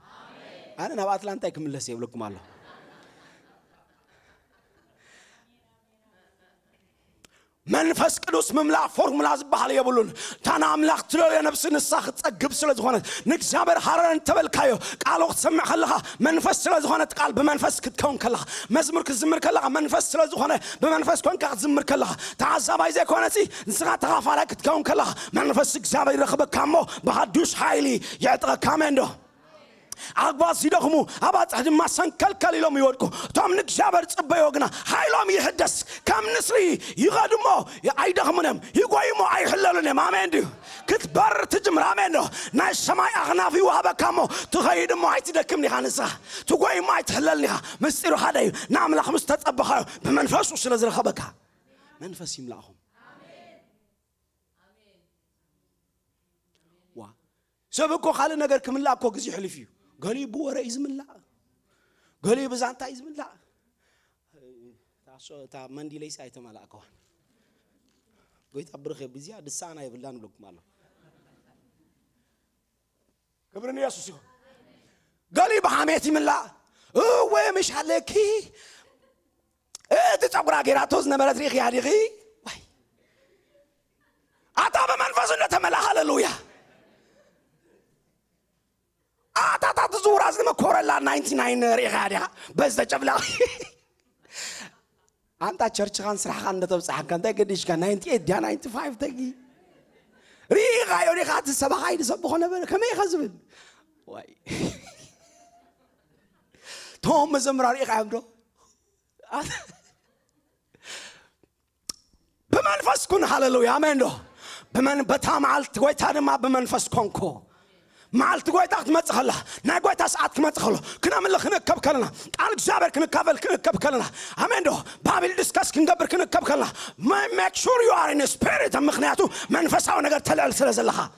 أنا نبات لانتا يكمل لسه يقولكم الله መንፈስ ቅዱስ መምላ ፎርሙላ ዝባል የብሉን ታና አምላክ ትሎ የነፍስ ንሳኽ ጸግብ ስለዝሆነ ንግዚአብሔር ሃረን ተበልካዮ ቃል ወትሰምዕ ከለኻ መንፈስ ስለዝሆነ ቃል በመንፈስ ክትከውን ከለኻ መዝሙር ክትዝምር ከለኻ መንፈስ ስለዝሆነ በመንፈስ ኮንካ ክትዝምር ከለኻ ተዓዛባይ ዘይኮነሲ ንስኻ ተኻፋላይ ክትከውን ከለኻ መንፈስ እግዚአብሔር ይረኽበካሞ በሐዱስ ኃይሊ ያጥረካ መንዶ አግባስ ይደኽሙ አባጽህ ድማ ሰንከልከል ኢሎም ይወድቁ ቶም ንግዚአብሔር ጽበዮግና ኃይሎም ይህደስ ከም ንስሪ ይቀድሞ አይደኽሙንም ይቆይሞ አይሕለሉንም አሜን ክትበር ትጅምር አሜን ናይ ሰማይ አኽናፊ ወሃበካሞ ትኸይድሞ አይትደክምኒ ኻንሳ ትቆይሞ አይትሕለልኒ ምስጢሩ ሀደዩ ናምላኽ ምስ ተጸበኻዮ በመንፈሱ ስለዝረኸበካ መንፈስ ይምላእኹም ዋ ሰብኮ ካለ ነገር ክምላእኮ ግዜ ሕልፍዩ قالي بورا إزم الله قالي بزانتا إزم الله تا مندي ليس أيتم على أكوان قلت أبرخي بزيادة السانة يبلان لك ماله كبرني يا سوسي قالي بحاميتي من الله وين مش عليكي تتعبر عقيراتوز نمرت ريخي عريخي واي أتابع منفذ نتملا هاللويا أتا تزور أزمة كورلا 99 ريحة بس تجبلا أنت church كان سرحان نتوب سحق كان تقديش كان 98 ديا 95 تجي ريحة يوريحة السبعة هاي السبعة بنا كم يخزبن واي توم زمرة ريحة عمرو بمنفس كن هاللويا آمين دو بمن بتام عالت قوي تاني ما بمنفس كونكو معلت قوي تاخد ما تخلى نا قوي تسعد ما تخلى كنا من لخنا كب كلنا قال جابر كنا كابل كنا كب كلنا امين دو بابل ديسكاس كنقبر كنا كب كلنا ما make sure you are in a spirit مخنياتو منفساو ነገር ተላል ስለዘለኻ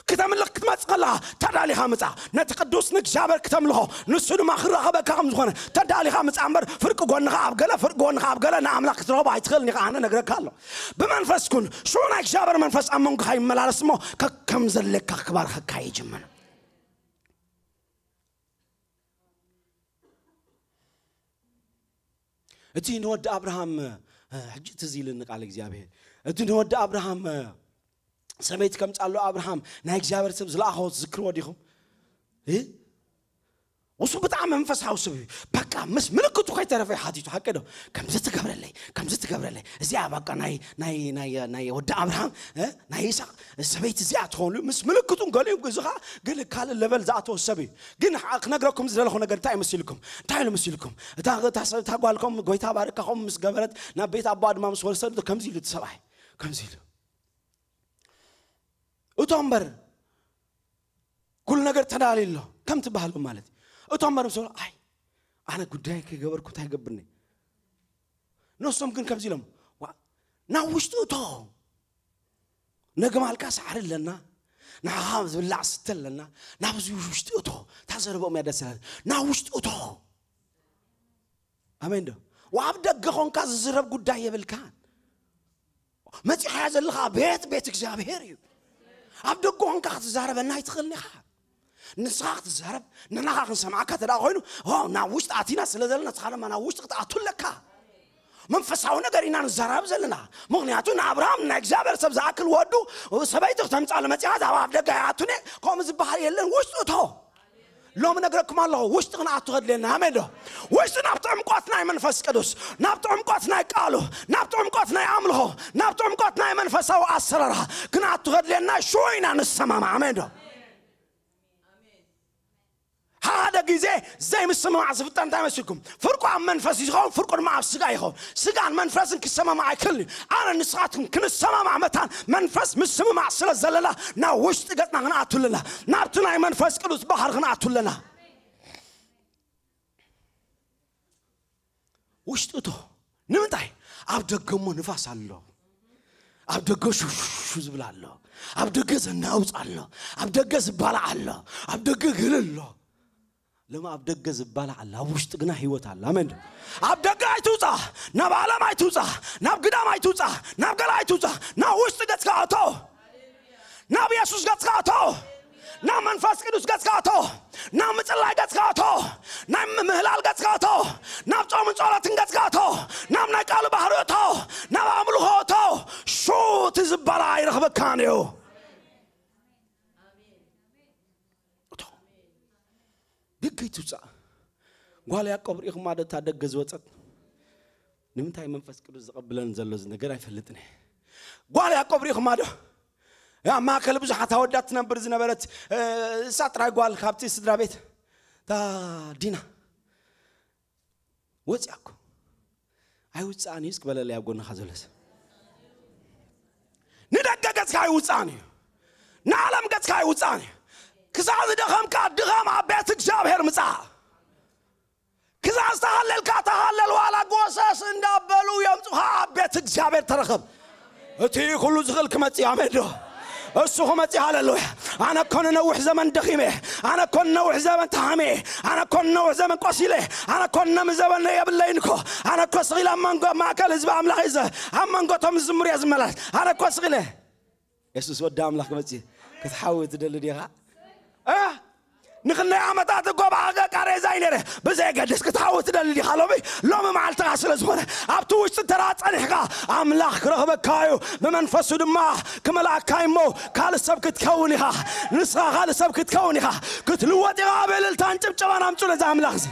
كتام لك ما تقلها تدالي خامسة نتقدس نجابر كتام له نسون ما خرها بكام زخانة تدالي خامسة عمر فرق قون غاب قلا فرق قون غاب قلا نعم لك ترابع يتخلني أنا نقرأ كله بمنفسكن شو نجابر منفس أمون خاي ملال اسمه كم زلك كبار خكاي جمنا أتين ود أبراهام حجة تزيل النقال إجابه أتين ود أبراهام سميت كم تعلو أبراهام نايك جابر سبز لا هو ذكر وديهم إيه وصو بتعمل منفس حوسبي بقى مس ملكته خي تعرف حديثه هكذا كم زت قبر لي زي بقى ناي ود أبراهام ناي يسق سميت زي أتخون مس ملكته قال يوم جزها قال لك هذا الليفل ذاته السبي قلنا نقرأكم زي لهو نقدر تعي مسيلكم تقول لكم قويتها باركهم مس قبرت نبيت أباد ما مس ورسل كم زيلو تسبعي كم زيلو وتأمر كل نجار تنالي الله كم تبهلوا مالتي وتأمر مسؤول أي أنا قدامي كجبر كنت هجبرني نص ممكن كم زيلهم ناوشتو تو نجمع الكاس عرل لنا نعامز بالله ستل لنا ناوز وشتو تو تحزر بقوم يا دسال ناوشتو تو أمين ده وعبدك جهون كاس زرب قدامي بالكان ما تحاز اللغة بيت إجابيريو عبدك جهون كاس زرب النايت خلني خا نسخت زرب نناخ نسمعك ترى غيره ناوشت أتينا سلزلنا تخلنا ما ناوشت أطول لك من فسعونا قرينا نزرب زلنا مغنياتنا أبراهام نجابر سبز أكل ودو وسبيت ختمت على متعاد عبدك جاءتني قام زبحر يلين وشتو لو من أقرأكم الله وشتغنا أتغد لنا همده وشتنا نبتعم قاتنا منفس قدس نبتعم قاتنا قالوا نبتعم قاتنا عمله نبتعم قاتنا منفسه وأسرارها كنا أتغد لنا شوينا نسمع همده هذا جزء زي مسمى عزفتان تامسكم فرقوا عن منفس يخون فرقوا مع السجا يخون سجا عن منفس كسمة مع كل أنا نسقاتهم كن السماء مع متان منفس مسمى مع سلا زللا ناوشت قتنا غنا تولنا نابتنا منفس كلوس بحر غنا تولنا وشتوتو نمتاي عبدكم نفاس الله عبدك شو زبل الله عبدك زناوز الله عبدك زبالة الله عبدك غل الله لما عبدك زبالة الله وشت جنا هيوت الله أمين عبدك عيتوزا ناب عالم عيتوزا ناب قدام عيتوزا ناب قلا عيتوزا ناب وشت قد كاتو ناب يسوع قد كاتو ناب منفس كدوس قد كاتو نام مصلاي غصغاتو نام مهلال غصغاتو نام صوم صلات غصغاتو نام نقال بحرتو نام املوتو شو تزبلا يرخبكانيو دكيتوصا قال يا قبر يخ ما تدغز وصت نمتاي منفس قدوس زقبلن زلو ነገር አይፈልጥኔ قال يا قبر يخ ما يا ما كل بزحات ودات نبر زنبرت ساتراي قال كابتي سدرا بيت تا دينا وصياكو اي وصاني اسك بلل ياغون خازلس ندغغس كاي وصاني نعلم غس كاي وصاني كزاز دخم كدغم ابيت እግዚአብሔር ምጻ كزاز تحلل كتحلل ولا غوسس እንዳበሉ يمصح ابيت እግዚአብሔር ተረከብ እቲ ሁሉ ዝኽልክ መጽ ያመዶ እሱ ሆመጽ ሃሌሉያ አና ኮነ ነውሕ ዘመን ደኺሜ አና ኮነ ነውሕ ዘመን ታሜ አና ኮነ ነውሕ ዘመን ቆሲሌ አና ኮነ ዘመን የብለይንኮ አና ኮስኺላ ማንጎ ማከል ህዝብ አምላኽ ይዘ አማንጎቶም ዝምር ያዝመላል አና ኮስኺለ ኢየሱስ ወዳ አምላኽ መጽ ከተሐውት ደልዲኻ نخلي عمتات قبعة قاريزا ينره بزي قدس كتحاوت دلدي خالوبي لو ممعال تغاسل زمانه ابتوش تترات عنحقا املاخ رغبك كايو بمنفسو دماء كملاك كايمو كال السبك تكونيها نسخة كال السبك تكونيها كتلواتي غابل التانجب جوان امتو لزا املاخ زي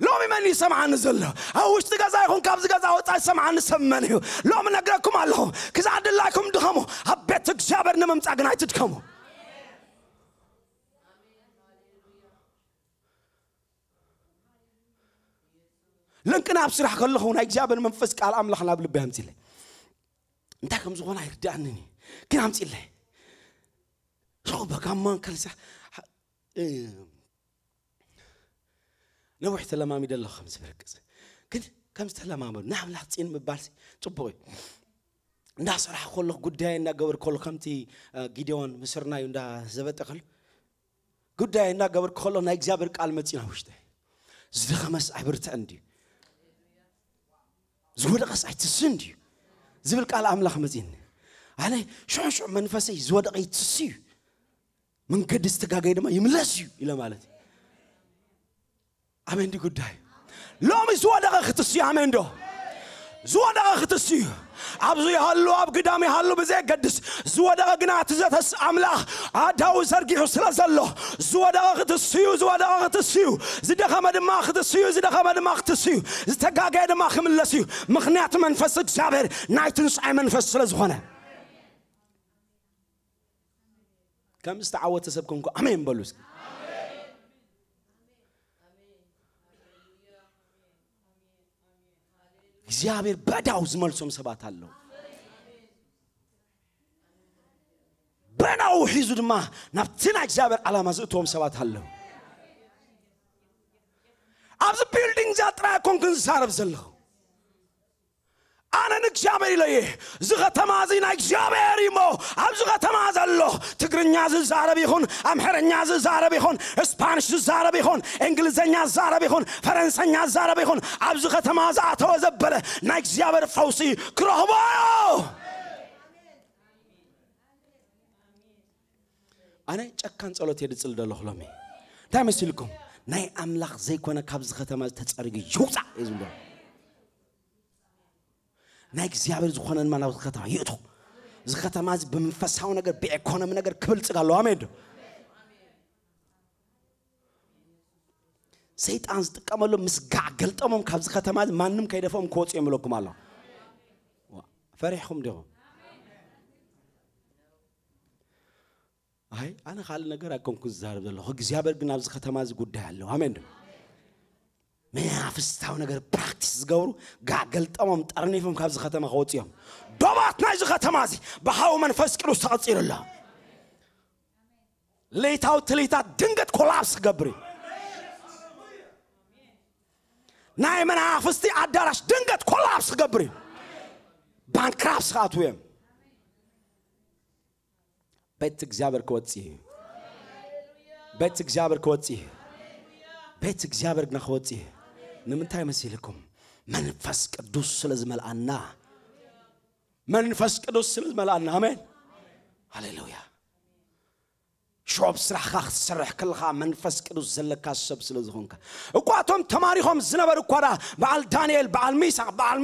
لو من يسمع نزله او وش تغزا يكون كابز غزا وطا يسمع نسمنه لو من نغركم الله كذا عدلاكم دخمو حبيت እግዚአብሔር ነመምጻ ግን አይትድከሙ لنكنا بصراحه كله هنا እግዚአብሔር መንፈስ ቃል አምላኽና ብልብህ አምጽልኝ እንታከም ዝሆና ይርዳንኒ ግን አምጽልኝ ሰው በጋማን ከልሳ نوح تلمامي دلو خمس بركز كن كم تلمامو نعم لا تصين مبالسي صبوي ندا صراحه كله غداي نا غبر كله كمتي غيديون مسرنايو ندا زبطخل غداي نا غبر كله نا እግዚአብሔር ቃል መጽና ውሽተ ዝደኸመስ አይብርተ እንዲ ዝወደቀስ አይትስንዲ ዝብል ቃል አምላኽ መጽን አለ ሹሹ መንፈሰይ ዝወደቀ ይትስዩ መንገድ استጋጋይ ደማ ይምለስዩ ኢለ ማለት አሜን ዲ ጉዳይ ሎሚ ዝወደቀ ክትስዩ አሜን ዶ ዝወደቀ ክትስዩ አብዙ ያሉ አብግዳም ያሉ በዘይ ገድስ ዝወደቀ ግና ትዘተስ አምላኽ አዳው ዘርጊሁ ስለዘሎ ዝወደቀ ክትስዩ ዝደኸመ ድማ ክትስዩ ዝተጋጋይ ድማ ክምለስዩ ምኽንያት መንፈስ እግዚአብሔር ናይ ትንሣኤ መንፈስ ስለዝኾነ ከም ዝተዓወተ ሰብኩንኩ አሜን በሉስ እግዚአብሔር በዳው ዝመልሶም ሰባት አለው በናው ሒዙ ድማ ናብትና እግዚአብሔር ዓላማ ዝእቶም ሰባት አለው አብዝ ቢልዲንግ ዛጥራ ኮንክን ሳረብ ዘለው አነ እግዚአብሔር ይለየ ዝኸተማ ዚና እግዚአብሔር ይሞ አብዝ ኸተማ ዘሎ ትግርኛ ዝዛረብ ይሁን አምሐረኛ ዝዛረብ ይሁን ስፓኒሽ ዝዛረብ ይሁን እንግሊዘኛ ዝዛረብ ይሁን ፈረንሳይኛ ዝዛረብ ይሁን አብዝ ኸተማ ዛተው ዘበለ ናይ እግዚአብሔር ፈውሲ ክረህባዮ አነ ጨካን ጸሎት የድጽል ደለኹ ለሚ ታመስልኩም ናይ አምላኽ ዘይኮነ ካብዝ ኸተማ ተጸርግ ይውጣ ይዝምዶ ናይ እግዚአብሔር ዝኾነን ማናው ከተማ ይእቱ ዝከተማ በመንፈሳው ነገር በኢኮኖሚ ነገር ክብልጽጋለው አሜን ሰይጣን ዝጥቀመሉ ምስጋ ገልጠሞም ካብዝ ከተማ ማንንም ከይደፈም ኮጽ የምለኩም አለው ፈሪሕኩም ዲኹ አይ አነ ኻል ነገር አቆምኩ ዛርብ ዘሎ እግዚአብሔር ግን ኣብዚ ከተማ ዝጉዳይ አለው አሜን መያፍስታው ነገር ፕራክቲስ ዝገብሩ ጋገልጠሞም ጠርኒፎም ካብዝ ከተማ ኸወጽዮም ዶባት ናይ ዝኸተማዚ በሃው መንፈስ ቅዱስ ተቐጽይሩላ ሌታው ትሊታ ድንገት ኮላፕስ ገብሪ ናይ መናፍስቲ አዳራሽ ድንገት ኮላፕስ ገብሪ ባንክራፕስ ኻትወም ቤት እግዚአብሔር ከወጽ ቤት እግዚአብሔር ከወጽ ቤት እግዚአብሔር ግና ከወጽ ንምንታይ መስልኩም መንፈስ ቅዱስ ስለዝመልአና መንፈስ ቅዱስ ስለመላና አሜን ሃሌሉያ شوب سرح سرح كلها منفس كدوس زلك السب سلزهونك وقاتهم تماريهم زنبر كورا بعل دانيال بعل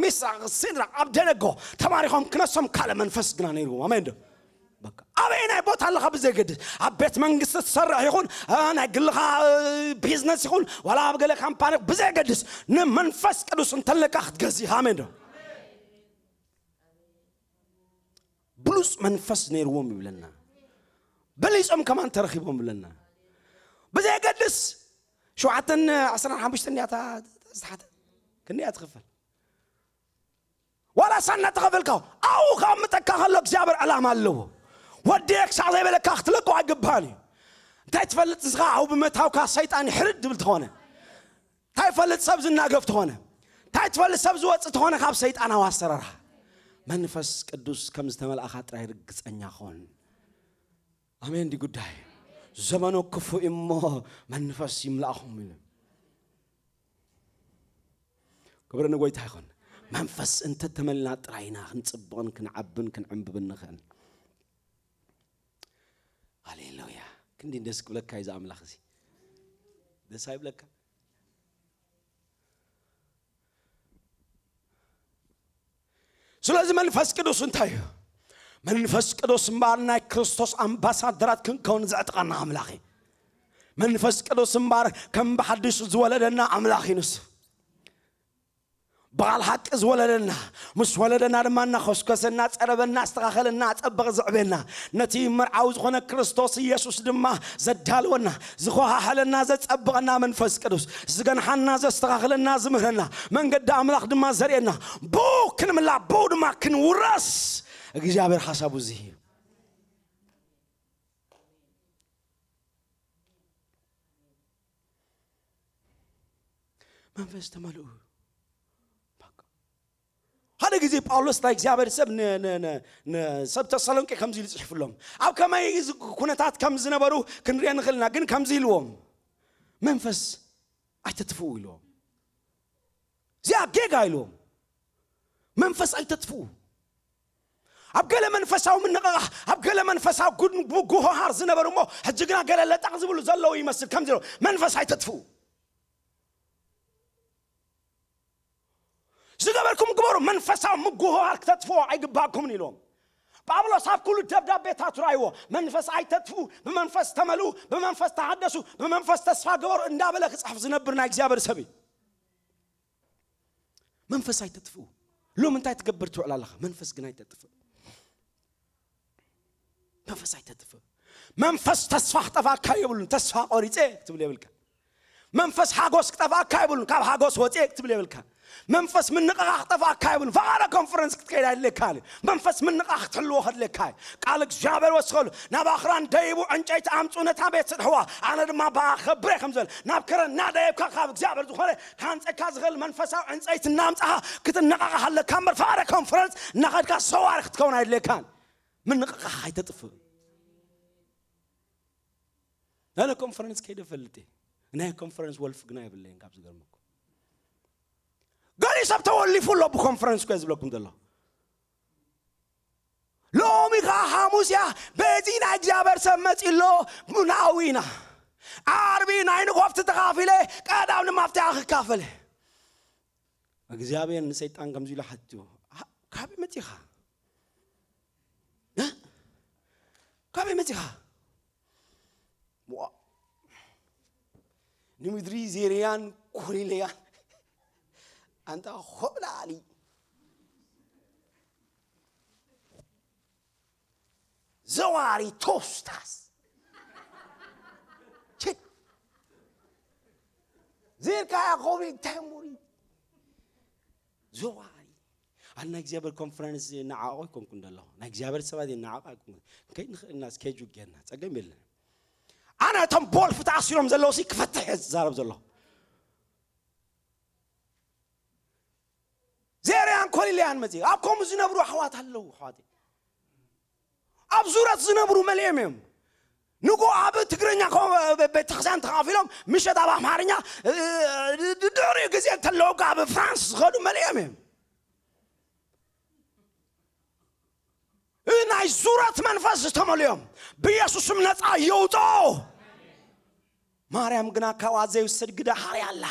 ميسا سيدرا عبدنجو تماريهم كنسهم كلا منفس جنانيرو أمين بك أبين أبوت الله خبزة جد أبيت منجس سرح يكون أنا أقول لها بيزنس يكون ولا أقول لك هم بانك بزة جدس منفس كدوس نتلك أخذ جزي أمين بلوس منفس نيروم بلنا بليسهم كمان ترخيبهم لنا بزي قدس شو عتن عصرنا حبشتني استحت كني أتغفل ولا سنة تغفلكوا أو خامتك خلك جابر على ماله وديك شعلي بلك أختلك وعقباني تايتفلت صغاع وبمتها وكاسيت أنا حرد بالتهونه تايتفلت سبز الناقف تهونه تايتفلت سبز وقت تهونه خاب سيت أنا واسررها منفس قدوس كم استمل أخاطر يرقص أني أخون أمين دي قداي زمانو كفو إمه منفس يملأهم منه كبرنا قوي تايخون منفس أنت تملنا تراينا نصبغن كنعبن كنعمبن نخن هاليلويا كندي ندسك لك كايز عمل خزي دسايب لك سلازم منفس كدوس انتايو منفس قدوس مبارنا كريستوس أمباسادرات كون زعتقنا أملاخي منفس قدوس مبار كم بحدش زولدنا أملاخي نس بعال حق زولدنا مش ولدنا رمنا خشكسنا تقربنا استغخلنا تبغ زعبنا نتي مرعوز خنا كريستوس يسوع دما زدالونا زخوها حلنا زتبغنا منفس قدوس زغن حنا زستغخلنا زمهرنا من قد أملاخ دما زرينا بو كنملا بو دما كن ورس እግዚአብሔር ሐሳቡ እዚህ መንፈስ ተመልኡ በቃ هذا ጊዜ ጳውሎስ ላይ እግዚአብሔር ሰብ ተሰሎንቄ ከምዚ ይጽሕፍሎም ኣብ ከመይ ኩነታት ከም ዝነበሩ ክንሪአ ንኽእልና ግን ከምዚ ኢልዎም መንፈስ ኣይተጥፉ ኢልዎም እዚኣ ጌጋ ኢልዎም መንፈስ ኣይተጥፉ أبقى منفسه من نقاه أبقى منفسه قد بوجوه هارزنا برمو هجينا قال لا تعزبوا زلوا يمثل كم زلوا منفس هاي تدفو زغبركم قبروا منفسه مجوه هارك تدفو عقباكم نيلهم بابلو صاحب كل الدبداب بيتات رايوه منفس هاي تدفو بمنفس تملوا بمنفس تحدثوا بمنفس تصفى قبر اندابلك صحف زنبرنا اكزابر سبي منفس هاي تدفو لو من تاي تقبرتوا على الله منفس قناي تدفو منفس يتدفى منفس تصفح طفا كايبلون تصفح قريتك تبلي بالك منفس حاجوس طفا كايبلون كاب حاجوس وتيك تبلي بالك منفس من نقاح طفا كايبلون فعلى كونفرنس كتكيد لك قال منفس من نقاح تحلو هاد لك هاي قالك جابر وسخل ناب اخران دايبو انجيت امصونه تابيت صدحوا انا دما باخبرك خمزل ناب كرن نادايب كخاب جابر زخله كان صكا زغل منفسا انصيت نامصها كتنقاح لك كامر فعلى كونفرنس نخدك سوارخ تكون هاد لك كان من نقاح يتطفى أنا كونفرنس كيدا فلتي أنا كونفرنس ولف جناي باللين كابس قرمكم قال لي سبت أولي فلو بكونفرنس كويس بلوكم دلله لو ميخا حاموسيا بيزينا جابر سمت إلو مناوينا عربينا إنه وقت تغافله كاداون ما فتح كافله أجزابين نسيت أنكم زي لحدو كابي متيها ها كابي متيها نمدري زيريان كوريليان أنت خبل علي زواري توستاس شت زير كايا خوبي تاموري زواري أنا إجابر كونفرنس نعاقي كم كن الله نإجابر سوادي نعاقي كم كين الناس كيجو جنة تجمل أنا تنبول في تعصيرهم زلوا سيك فتح الزارب زلوا زيريان كل اللي عن مزيج أبكم زنبرو حوات هلو حواتي أبزورات زنبرو مليمهم نقول أب تقرنيا كم بتخزان تخافيلهم مش هذا بحمارنيا دوري جزيرة اللوجا بفرنسا خدوا مليمهم ናይ ዙረት መንፈስ ተመልዮም በኢየሱስም ነፃ ይውጡ ማርያም ግና ካዋዘ ይወስድ ግዳ ሐሪያላ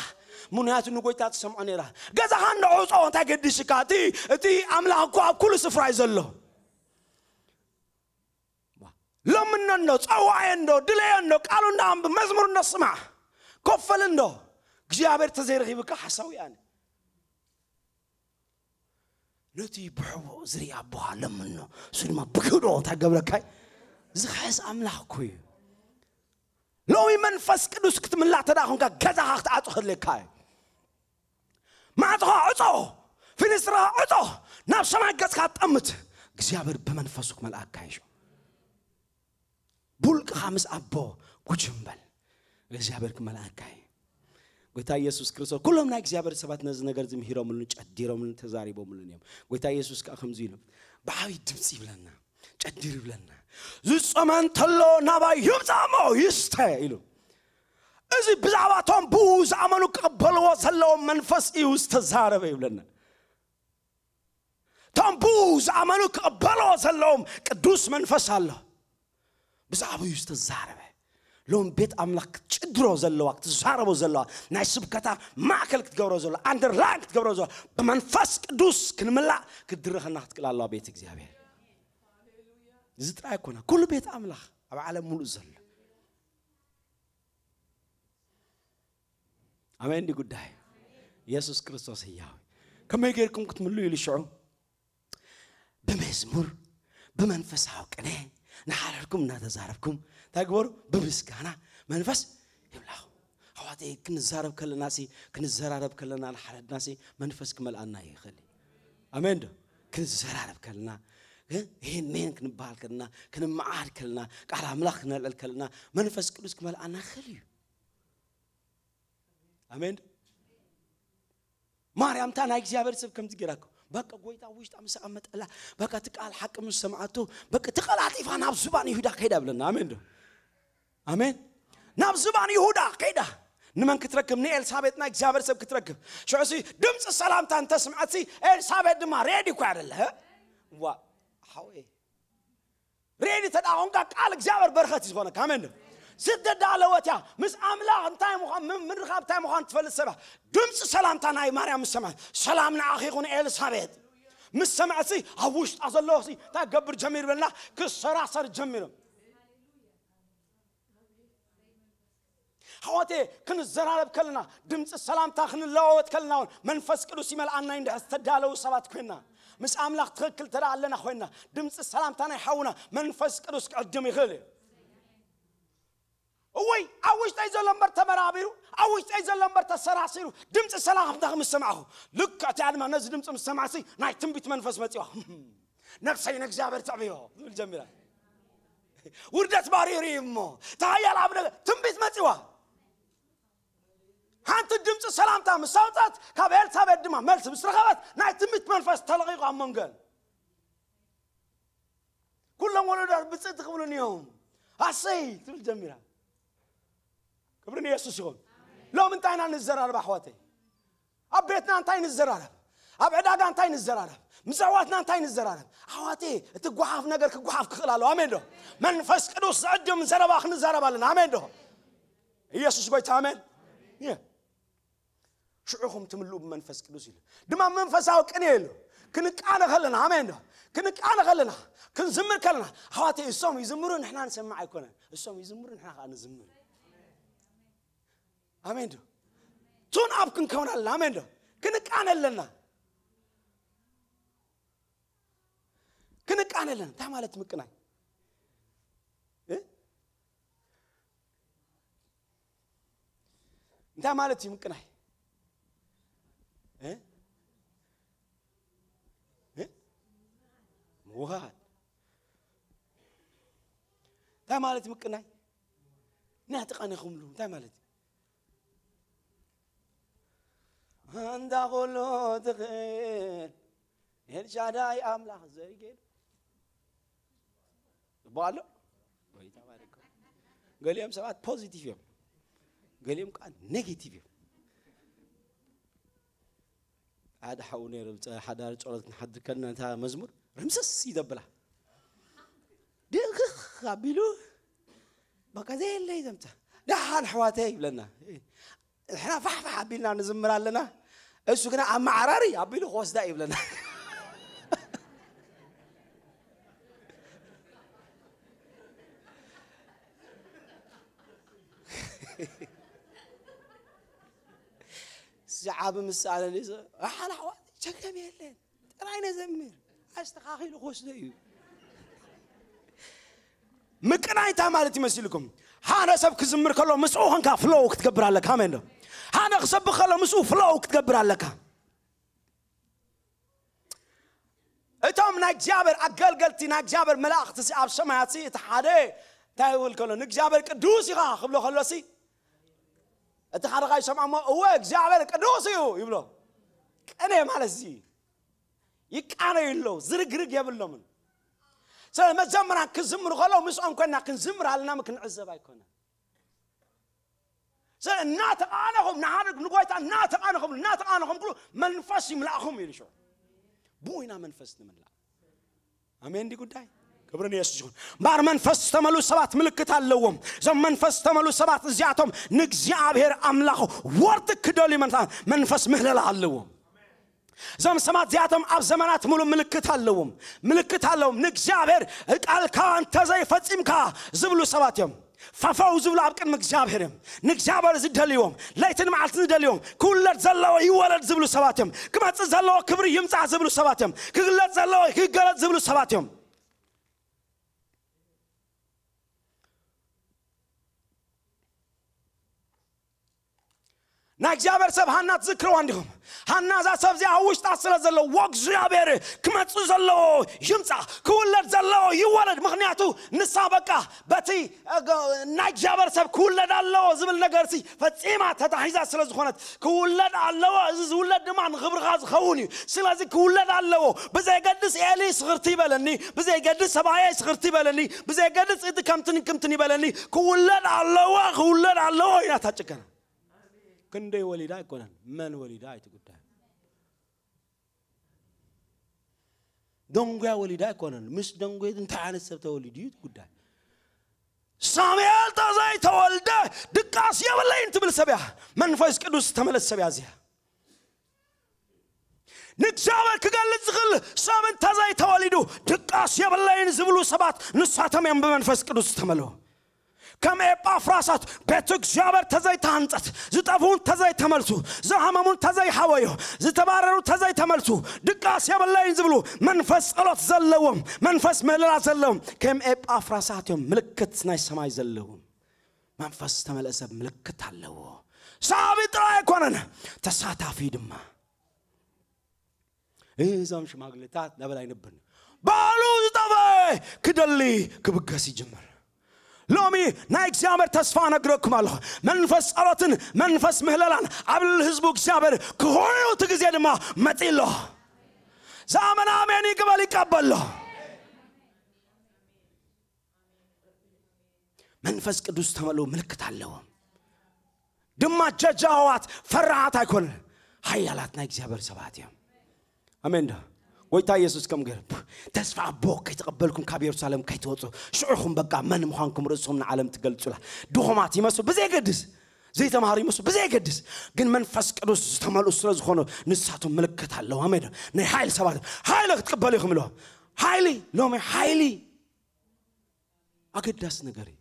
ምንያቱ ንጎይታ ተሰምዖ ነራ ገዛሃን ንዑጾ ታገድሽካቲ እቲ አምላክ አብ ኩሉ ስፍራ ይዘሎ ለምንነን ጻዋየን ድለየን ቃሉና መዝሙር ነስማ ኮፈልን እግዚአብሔር ተዘይረኺብካ ሐሳውያን ነቲ ብሕቦ ዝሪ አባሃ ለምንኖ ስልማ ብክዶ ታገብረካይ ዝኸስ አምላክ ኮይ ሎሚ መንፈስ ቅዱስ ክትምላ ተዳኹንካ ገዛኻ ክትዓጽኸለካይ ማዕጥኻ ዕጾ ፍልስራ ዕጾ ናብ ሰማይ ገጽካ ጠምት እግዚአብሔር በመንፈሱ መልአካይሽ ቡልቅ ኻምስ አቦ ጉጅምበል እግዚአብሔር ከመልአካይ ጎይታ ኢየሱስ ክርስቶስ ኩሎም ናይ እግዚአብሔር ሰባት ነዝ ነገር ዝምሂሮምልን ጨዲሮምልን ተዛሪቦምልን እዮም ጎይታ ኢየሱስ ከኸምዚ ኢሉ በዓቢ ድምጽ ይብለና ጨዲር ይብለና ዝጸመን ተሎ ናባይ ይምጻሞ ይስተ ኢሉ እዚ ብዛባቶም ቡዝ አመኑ ቀበልዎ ሰለው መንፈስ ኢውስ ተዛረበ ይብለና ቶም ቡዝ አመኑ ቀበልዎ ሰለው ቅዱስ መንፈስ አለ ብዛቡ ኢውስ ተዛረበ ሎም ቤት አምላክ ጭድሮ ዘለዋ ተዛረቦ ዘለዋ ናይ ስብከታ ማዕከል ክትገብሮ ዘለ አንደርላይን ክትገብሮ ዘለ በመንፈስ ቅዱስ ክንምላ ክድረኸና ክትቅላላ ቤት እግዚአብሔር ዝጥራይ ኮና ኩሉ ቤት አምላክ አብ ዓለም ሙሉ ዘለ አሜን ዲ ጉዳይ ኢየሱስ ክርስቶስ ያው ከመይገርኩም ክትምሉ ይልሽዑ በመዝሙር በመንፈሳው ቅኔ نحرركم نتزاربكم تكبر بمسكانة منفس يبلغ خواتي كنزارب كل ناسي كنزارب كلنا نحرد ناسي منفس كمل أنا يخلي أمين ده كنزارب كلنا هين مين كنبال كلنا كنمعار كلنا كعلى ملخنا الكلنا منفس كلوس كمل أنا خلي أمين مريم تانا إجابة سب كم تجراكم بقى قويتا ويشت أمس أمت الله بقى تقال حكم سمعته بقى تقال عطيفة ناب زبان يهودا كيدا بلنا آمين ده آمين ناب زبان يهودا كيدا نمن كتركب ني إلسابتنا إجابر سب كتركب شو عسي دمس السلام تان تسمعتي إلسابت دم ريدي كوار الله وا حوي ريدي تدعون قال إجابر برختي زبانا آمين ده سد دعواتها مس أملا أنتاي مخان من رخاب تاي مخان تفل السبع دمس سلام تناي مريم مسمع سلامنا أخيكون إلسابت مسمعتي هوشت أزلوسي تقبر جميل بالله كسراسر جميل خواتي كن الزرارب كلنا دمس السلام تاخن اللوت كلنا منفس كلوسي مال عنا عند استدالو سبات كنا مس أملا تخكل ترى لنا خوينا دمس السلام تناي حونا منفس كلوس قدمي غلي اوي اوش تايزل لمبر تبرابيرو اوش تايزل لمبر تسراسيرو دمص سلام دغم سمعه لك تعال ما نز دمص مسمعسي ناي تنبيت منفس متيو نفسي نغزابر تعبيو الجميله وردت باريريمو تايال ابن تنبيت متيو هانت دمص سلام تا مساوطات كابيل تابدما ملس بسرخات ناي تنبيت منفس تلقيقو امنغل كلهم ولدار بصدق قبلن يوم اسي الجميله كبرني يسوع يقول لو من تاينا نزرارب أحواتي أبيتنا أنتاي نزرارب أبعدنا أنتاي نزرارب مسواتنا أنتاي نزرارب أحواتي تجوحف نجار كجوحف خلالو آمين ده من فسق دوس عدم زراب أخن زراب لنا آمين ده يسوع بيت آمين شعوهم تملوا بمن فسق دوس دم من فساو كنيلو كنك أنا خلنا آمين ده كنك أنا خلنا كن زمر كلنا أحواتي السوم يزمرون إحنا نسمع يكون السوم يزمرون إحنا نزمر آمين ده تون أبكن كون الله آمين ده كنك أنا لنا كنك أنا لنا تعملت مكناي إيه تعملت مكناي إيه إيه موهاد تعملت مكناي نعتق أنا خملو تعملت عند غلو تغير الشاداي أملاح زي كده بالو ويتا باركو قال يوم سبات بوزيتيف يوم قال يوم كان نيجاتيف يوم هذا حاوني حدا رجعت حد كنا انتهى مزمور رمسس يدبله دخ قبلوا بقى زي اللي يزمته دحال حواتي لنا احنا فحفح قبلنا نزمر لنا ايش كنا عم عراري قبلوا خوس دايب لنا سعاب مسألة ليس أحد حوادث شكلهم يلين راينا زمير أستخاخي لخوش دايو مكناي تامالتي مسيلكم هذا سبك زمر كله مسؤول هنكا فلوك تكبر على كامينو هذا خسب خله مسؤول فلوك تكبر على كا أتام نجابر أقل قلتي نجابر ملاخ تسعب سماعتي تحدي تقول كله نجابر كدوسي خا خبلو خلصي أتحرق أي سمع ما هو إجابة كدوسيو يبلو أنا ما لسي يكأنا يلو زرق يبلو من سلام الزمر كزمر خلوا مسؤول كنا كنزمر على نام كنعزب أيكونا سلام ناتق أناهم نهارك نقولت ناتق أناهم كلو منفسي ملاهم يريشوا بوينا منفسنا ملا أمين دي قداي كبرني يسجون بار منفس تملو سبات ملكت اللوم زم منفس تملو سبات زياتهم نجزابير أملاخو ورد كدولي منفس مهلل اللوم زم سمات زياتهم أب زمانات ملو ملكت اللوم نجزابير قال كان تزاي فتيمكا زبلو سباتهم ففوز ولا أبكر مجابرهم نجابر زد اليوم ليتن معلت زد اليوم كل زلوا يولد زبلو سباتهم كما تزلوا كبر يمسح زبلو سباتهم كل زلوا يقلد زبلو سباتهم نجابر سب هنا تذكروا عندهم هنا ذا سب زي هوش تصل زلوا وقت جابر كما تزلوا يمسح كل زلوا يولد مغنياتو نصابك بتي نجابر سب كل دلوا زبل نجارسي فتيما تتحيز سلز خونت كل دلوا زولد دمان خبر غاز خوني سلازي كل دلوا بزي قدس إلي صغرتي بلني بزي قدس سبعة صغرتي بلني بزي قدس إذا كمتني بلني كل دلوا يا تاجكنا كندي وليداي كونن من وليداي تقولها دونغوا وليداي كونن مش دونغوا انت عن السبت وليدي تقولها ساميال تزاي تولده دقاس يبلا انت بالسبيع منفس قدوس تملس سبيع زي نجابر كقال زغل سامن تزاي تولدو دقاس يبلا ينزبلو سبات نصاتم يم بمنفس قدوس تملو كم أفراسات بيتك جابر تزاي تانت زتافون تزاي تملسو زهممون تزاي حويه زتباررو تزاي تملسو دقاس يبلا ينزبلو منفس قلت زلوم منفس مهللا زلوم كم أفراسات يوم ملكت ناي سماي زلوم منفس تملسب ملكت علو صابي تراي كونن تساتا في دما زام شماغلتات نبلا ينبن بالو زتافي كدلي كبقاسي جمر لومي نايك زامر تسفانا قرأكم الله منفس أرطن منفس مهللان عبل الهزبوك زامر كهويو تقزيد ما متيلو زامن آميني قبالي قبالو منفس قدوس تملو ملكت علوهم دما جاجاوات فرعات هيكون حيالات نايك زامر سباتيهم أمين ده ويتا يسوس كم قرب تسفع بوك يتقبلكم كابير سالم كي توصوا شعوركم بقى من مخانكم رأسهم عالم تقلتوا له دوخمات يمسوا بزي قدس زي تمهاري يمسوا بزي قدس قن منفس قدوس تمالوا سلز خونوا نساتهم ملكت على واميدا ني حايل سبات حايلك تقبليهم له حايلي لومي حايلي أقدس نقري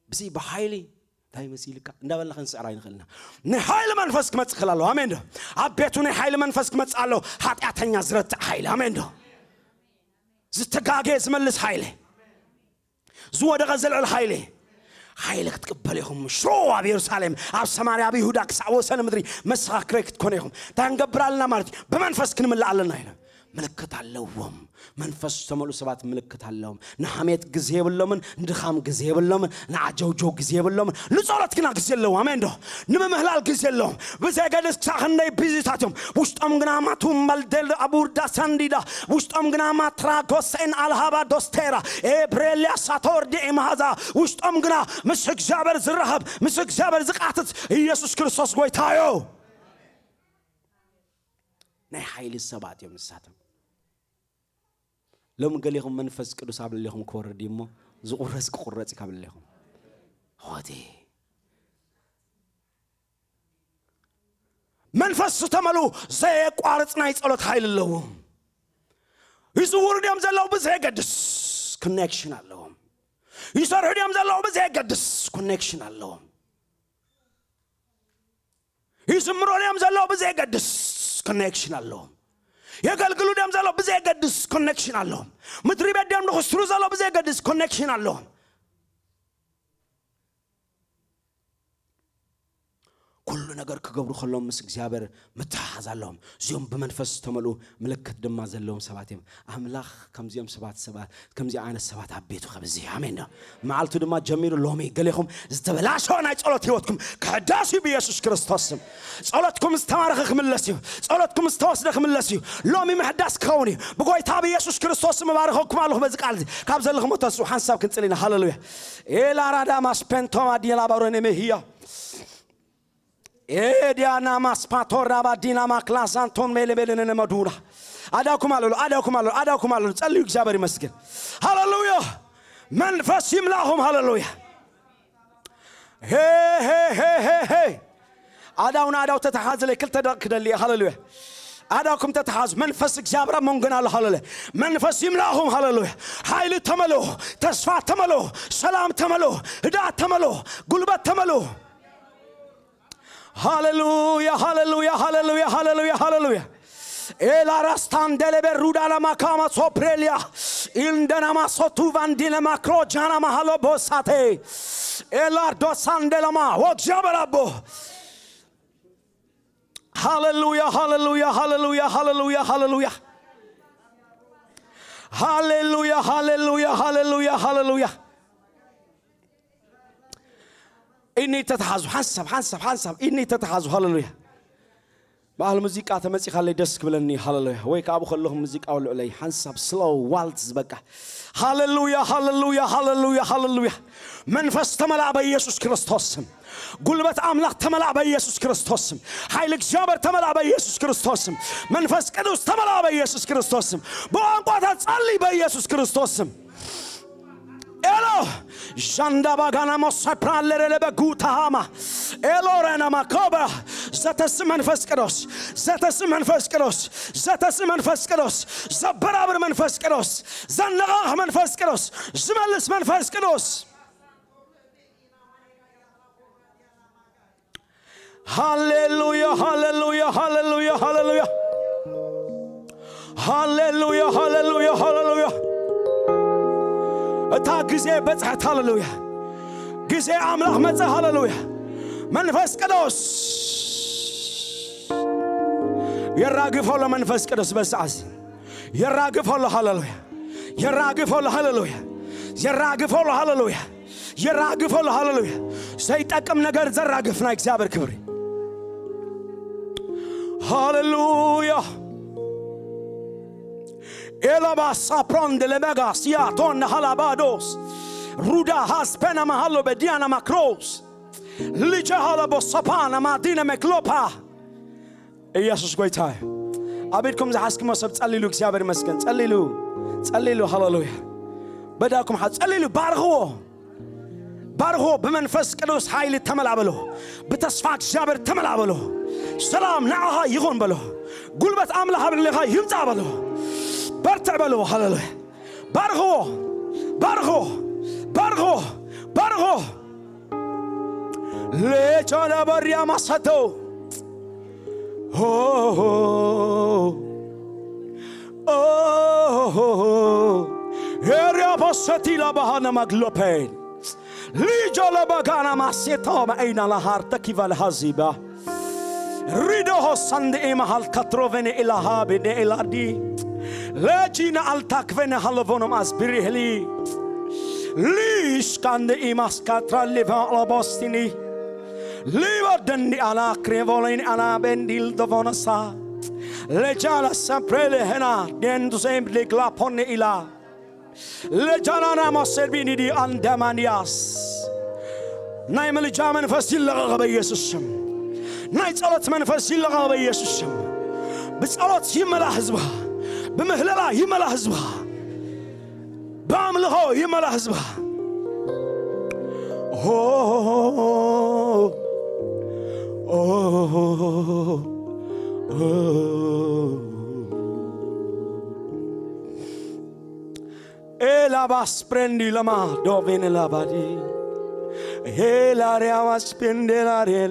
بزي بحايلي هاي مسيلك ندبل خنس عراين خلنا نحايل منفسك ما تخلله آمين ده عبيتو نحايل منفسك ما تسأله حتى أتنيا زرت حايل آمين ده زتقاقي زملس حايله زود غزل الحايله حايلك تقبلهم شو أبي يرسالم أب سماري أبي هوداك سعو سنة مدري مسخ كريك تكونيهم تنقبر لنا مرتي بمنفسك نملا على هنا ملكت علوهم منفس تملو سبات ملكت علوهم نحميت جزيه باللمن ندخام جزيه باللمن نعجوجو جزيه باللمن نصارت كنا جزيه اللهم آمين ده نم مهلال جزيه اللهم بس أجلس سخنة بيزيتاتهم وشت أمغنا ما توم مالدل أبور داسندي ده وشت أمغنا ما تراغوس إن الهابا دوستيرا إبريليا ساتور دي إمهذا وشت أمغنا مسك جابر زرهب مسك جابر زقاتت يسوع كريستوس قوي تايو نحيل السبات يوم الساتم لو من قال لهم منفس قدوس عبد لهم كور ديمو زقرس قرص قبل لهم هادي منفس تملو زي قارصنا يصلت حيل اللهم يزور ديام زلاو بزي قدس كونكشن اللهم يسر ديام زلاو بزي قدس كونكشن اللهم يزمرو ديام زلاو بزي قدس كونكشن اللهم يقلقلو ديام زلاو بزي قدس كونكشن اللهم مدري بديام نخسرو زلاو بزي قدس كونكشن اللهم كل نجار كجبرو خلهم مسك زيابر متحز عليهم زيهم بمنفس تملو ملكة دم زلهم سباتهم أملاخ كم زيهم سبات كم زي عين السبات عبيتو خبزي آمين معلتو دم جميل اللهمي قال لهم استبلاش هنا يصلت هيوتكم كحداسي بيسوع كريستوس صلاتكم استمارخ خملسيو صلاتكم استوسد خملسيو لومي محداس كوني بقوي تابي يسوع كريستوس مبارككم الله بزق على كابز لهم تسو حساب كنتلينا هاللويا إلى رادا ما سبنتو ما ديلا باروني مهيا إديانا ما سباتورا بدينا ما كلاسانتون ميلبلنا مدورا أداكم على تسألوا إجابة مسكين هاللويا منفس يملاهم هاللويا هي أداو تتحاز لكل تدرك دلي هاللويا أداكم تتحاز منفس إجابة مونغنا هاللويا منفس يملاهم هاللويا حيل تملو تصفى تملو سلام تملو هداء تملو قلبة تملو هاللويا هاللويا هاللويا هاللويا هاللويا إلا راستان دلبر رودا ما كاما سوبريليا إندنا ما سوتو فاندينا ما كروجانا ما هالو بوساتي إلا دوسان دلما وجابرابو هاللويا هاللويا هاللويا هاللويا هاللويا هاللويا هاللويا هاللويا هاللويا إني تتحازو حنسب إني تتحازو هاللويا بقى الموسيقى تمسي خلي دسك بلني هاللويا ويك أبو خلهم موسيقى أول علي حنسب سلو والتز بقى هاللويا هاللويا هاللويا هاللويا منفس تملع بيسوع كريستوس قلبت أملاك تملع بيسوع كريستوس حيلك جابر تملع بيسوع كريستوس منفس قدوس تملع بيسوع كريستوس بوانقوة تصلي بيسوع كريستوس إلو جاندا باغانا موسابران لرلب غوتاما إلو رنا ماكوبا زتس منفس كروس زتس منفس كروس زتس منفس كروس زبرابر منفس كروس زنغاه منفس كروس زملس منفس كروس هاليلويا هاليلويا هاليلويا هاليلويا هاليلويا هاليلويا هاليلويا تا غزي بصحت هاللويا غزي املاح مص هاللويا منفس قدوس يراغفوا له منفس قدوس بسعس يراغفوا له هاللويا يراغفوا له هاللويا يراغفوا له هاللويا يراغفوا له هاللويا سيطقم ነገር ዘራግፍና እግዚአብሔር ክብር هاللويا إلى سابرون دلمغاس يا تون هالابادوس رودا هاسبنا محلو بديانا ماكروس لجهالا بوسابانا مدينة مكلوبا إيسوس قويتاي أبيكم زحاسكم وسب تصليلو እግዚአብሔር ይመስገን ጸልዩ ሃሌሉያ بداكم حد ጸልዩ ባርሆ በመንፈስ ቅዱስ ኃይል ተመላበሉ በተስፋ እግዚአብሔር ተመላበሉ ሰላም ናአሃ ይሁን በሉ ጉልበት አምላክ አብልሃ ይምጣ በሉ برتع بلو هاللويا بارغو ليجانا بريا مساتو يريا بساتي لا بهانا مغلوبين ليجالا بغانا مسيتو ما اين لا هارتكي والهزيبا ريدو ساند ايمال كاتروفني الى هابي الى دي لجينا التاكفنا هالفونم أسبريهلي ليش كان إيماس كاترا لفا لباستني ليودني على كريفولين على بنديل دفونسا لجالا سامبريلي هنا ديندو سيمبلي كلابوني إلا لجانا نامو سيربيني دي أندمانياس نايم لجامن فسيل لغا بيسوسم ناي صلوت من فسيل لغا بيسوسم بصلوت يملا حزبها بمهللا يملا حزبها أملخو يملا حزبها Ela vas prendi la ma dove nella badi Ela rea vas prende la re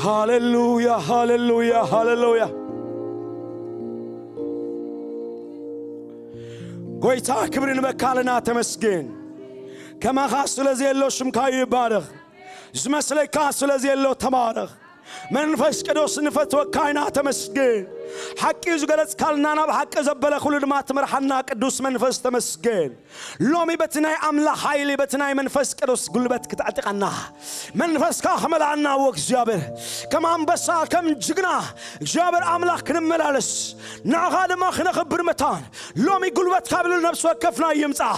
Hallelujah hallelujah hallelujah Goita kibrin bekalena temesgen Kama khasule zello shmkay barag Zmasle kasule zello tamarag منفس كدوس نفت وكاينا تمسجين حكي زغلت كلنا نب حق زبله خلد ما تمرحنا قدوس منفس تمسجين لومي بتناي املا حيلي بتناي منفس كدوس قلبت كتعتقنا منفس كخمل عنا وك جابر كما انبسا كم جغنا جابر املاك نملالس نعاد ما خنا خبر متان لومي قلبت قبل نفس وكفنا يمصا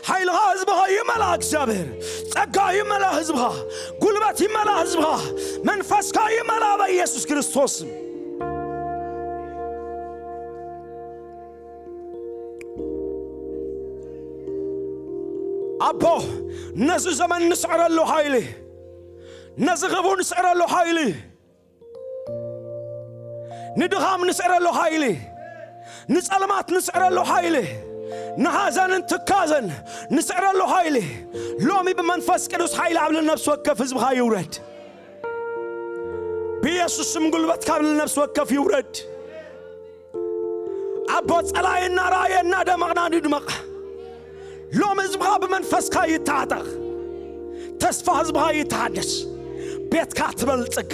حيل غازبها يملا جابر صقا يملا حزبها قلبت يملا حزبها منفس يملا بيسوع كريستوس أبو نزل زمن نسعر له حيلي نزل غبو نسعر له حيلي ندغام نسعر له حيلي نسألمات نسعر له حيلي نهازن انتكازن نسعر له حيلي لومي بمنفس كدوس حيلي عبل النفس وكف حزبها يورد بيسوع سم قلبت قبل النفس وكف يورد أبو صلاينا راينا دمغنا ندمق لوم زبغا بمنفس كاي يتعتق تسفى زبغا يتعدس بيت كاتبلصق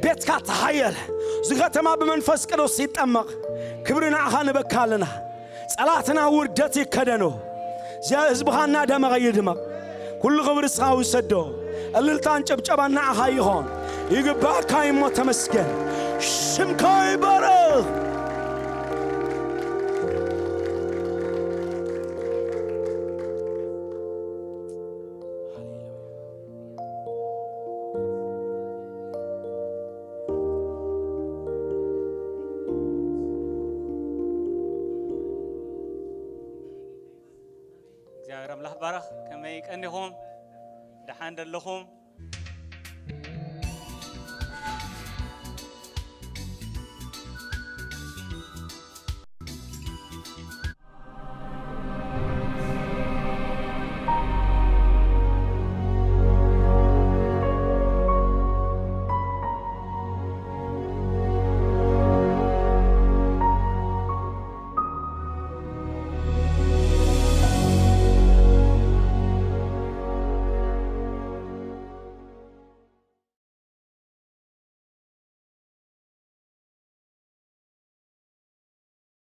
بيت كاتحيل زغتما بمنفس قدوس يتأمق كبرنا عخان بكالنا صلاتنا وردتي كدنو زي زبغانا دمغ يدمق كل غبر ساو يسدو الللتان ጨብጨባና አሃ ይሆን ይግባካይ ሞተመስገን ሽምካይ ባረክ እግዚአብሔር አምላክ ባረክ ከመይ ቀንዲኹም ደሓን ደለኹም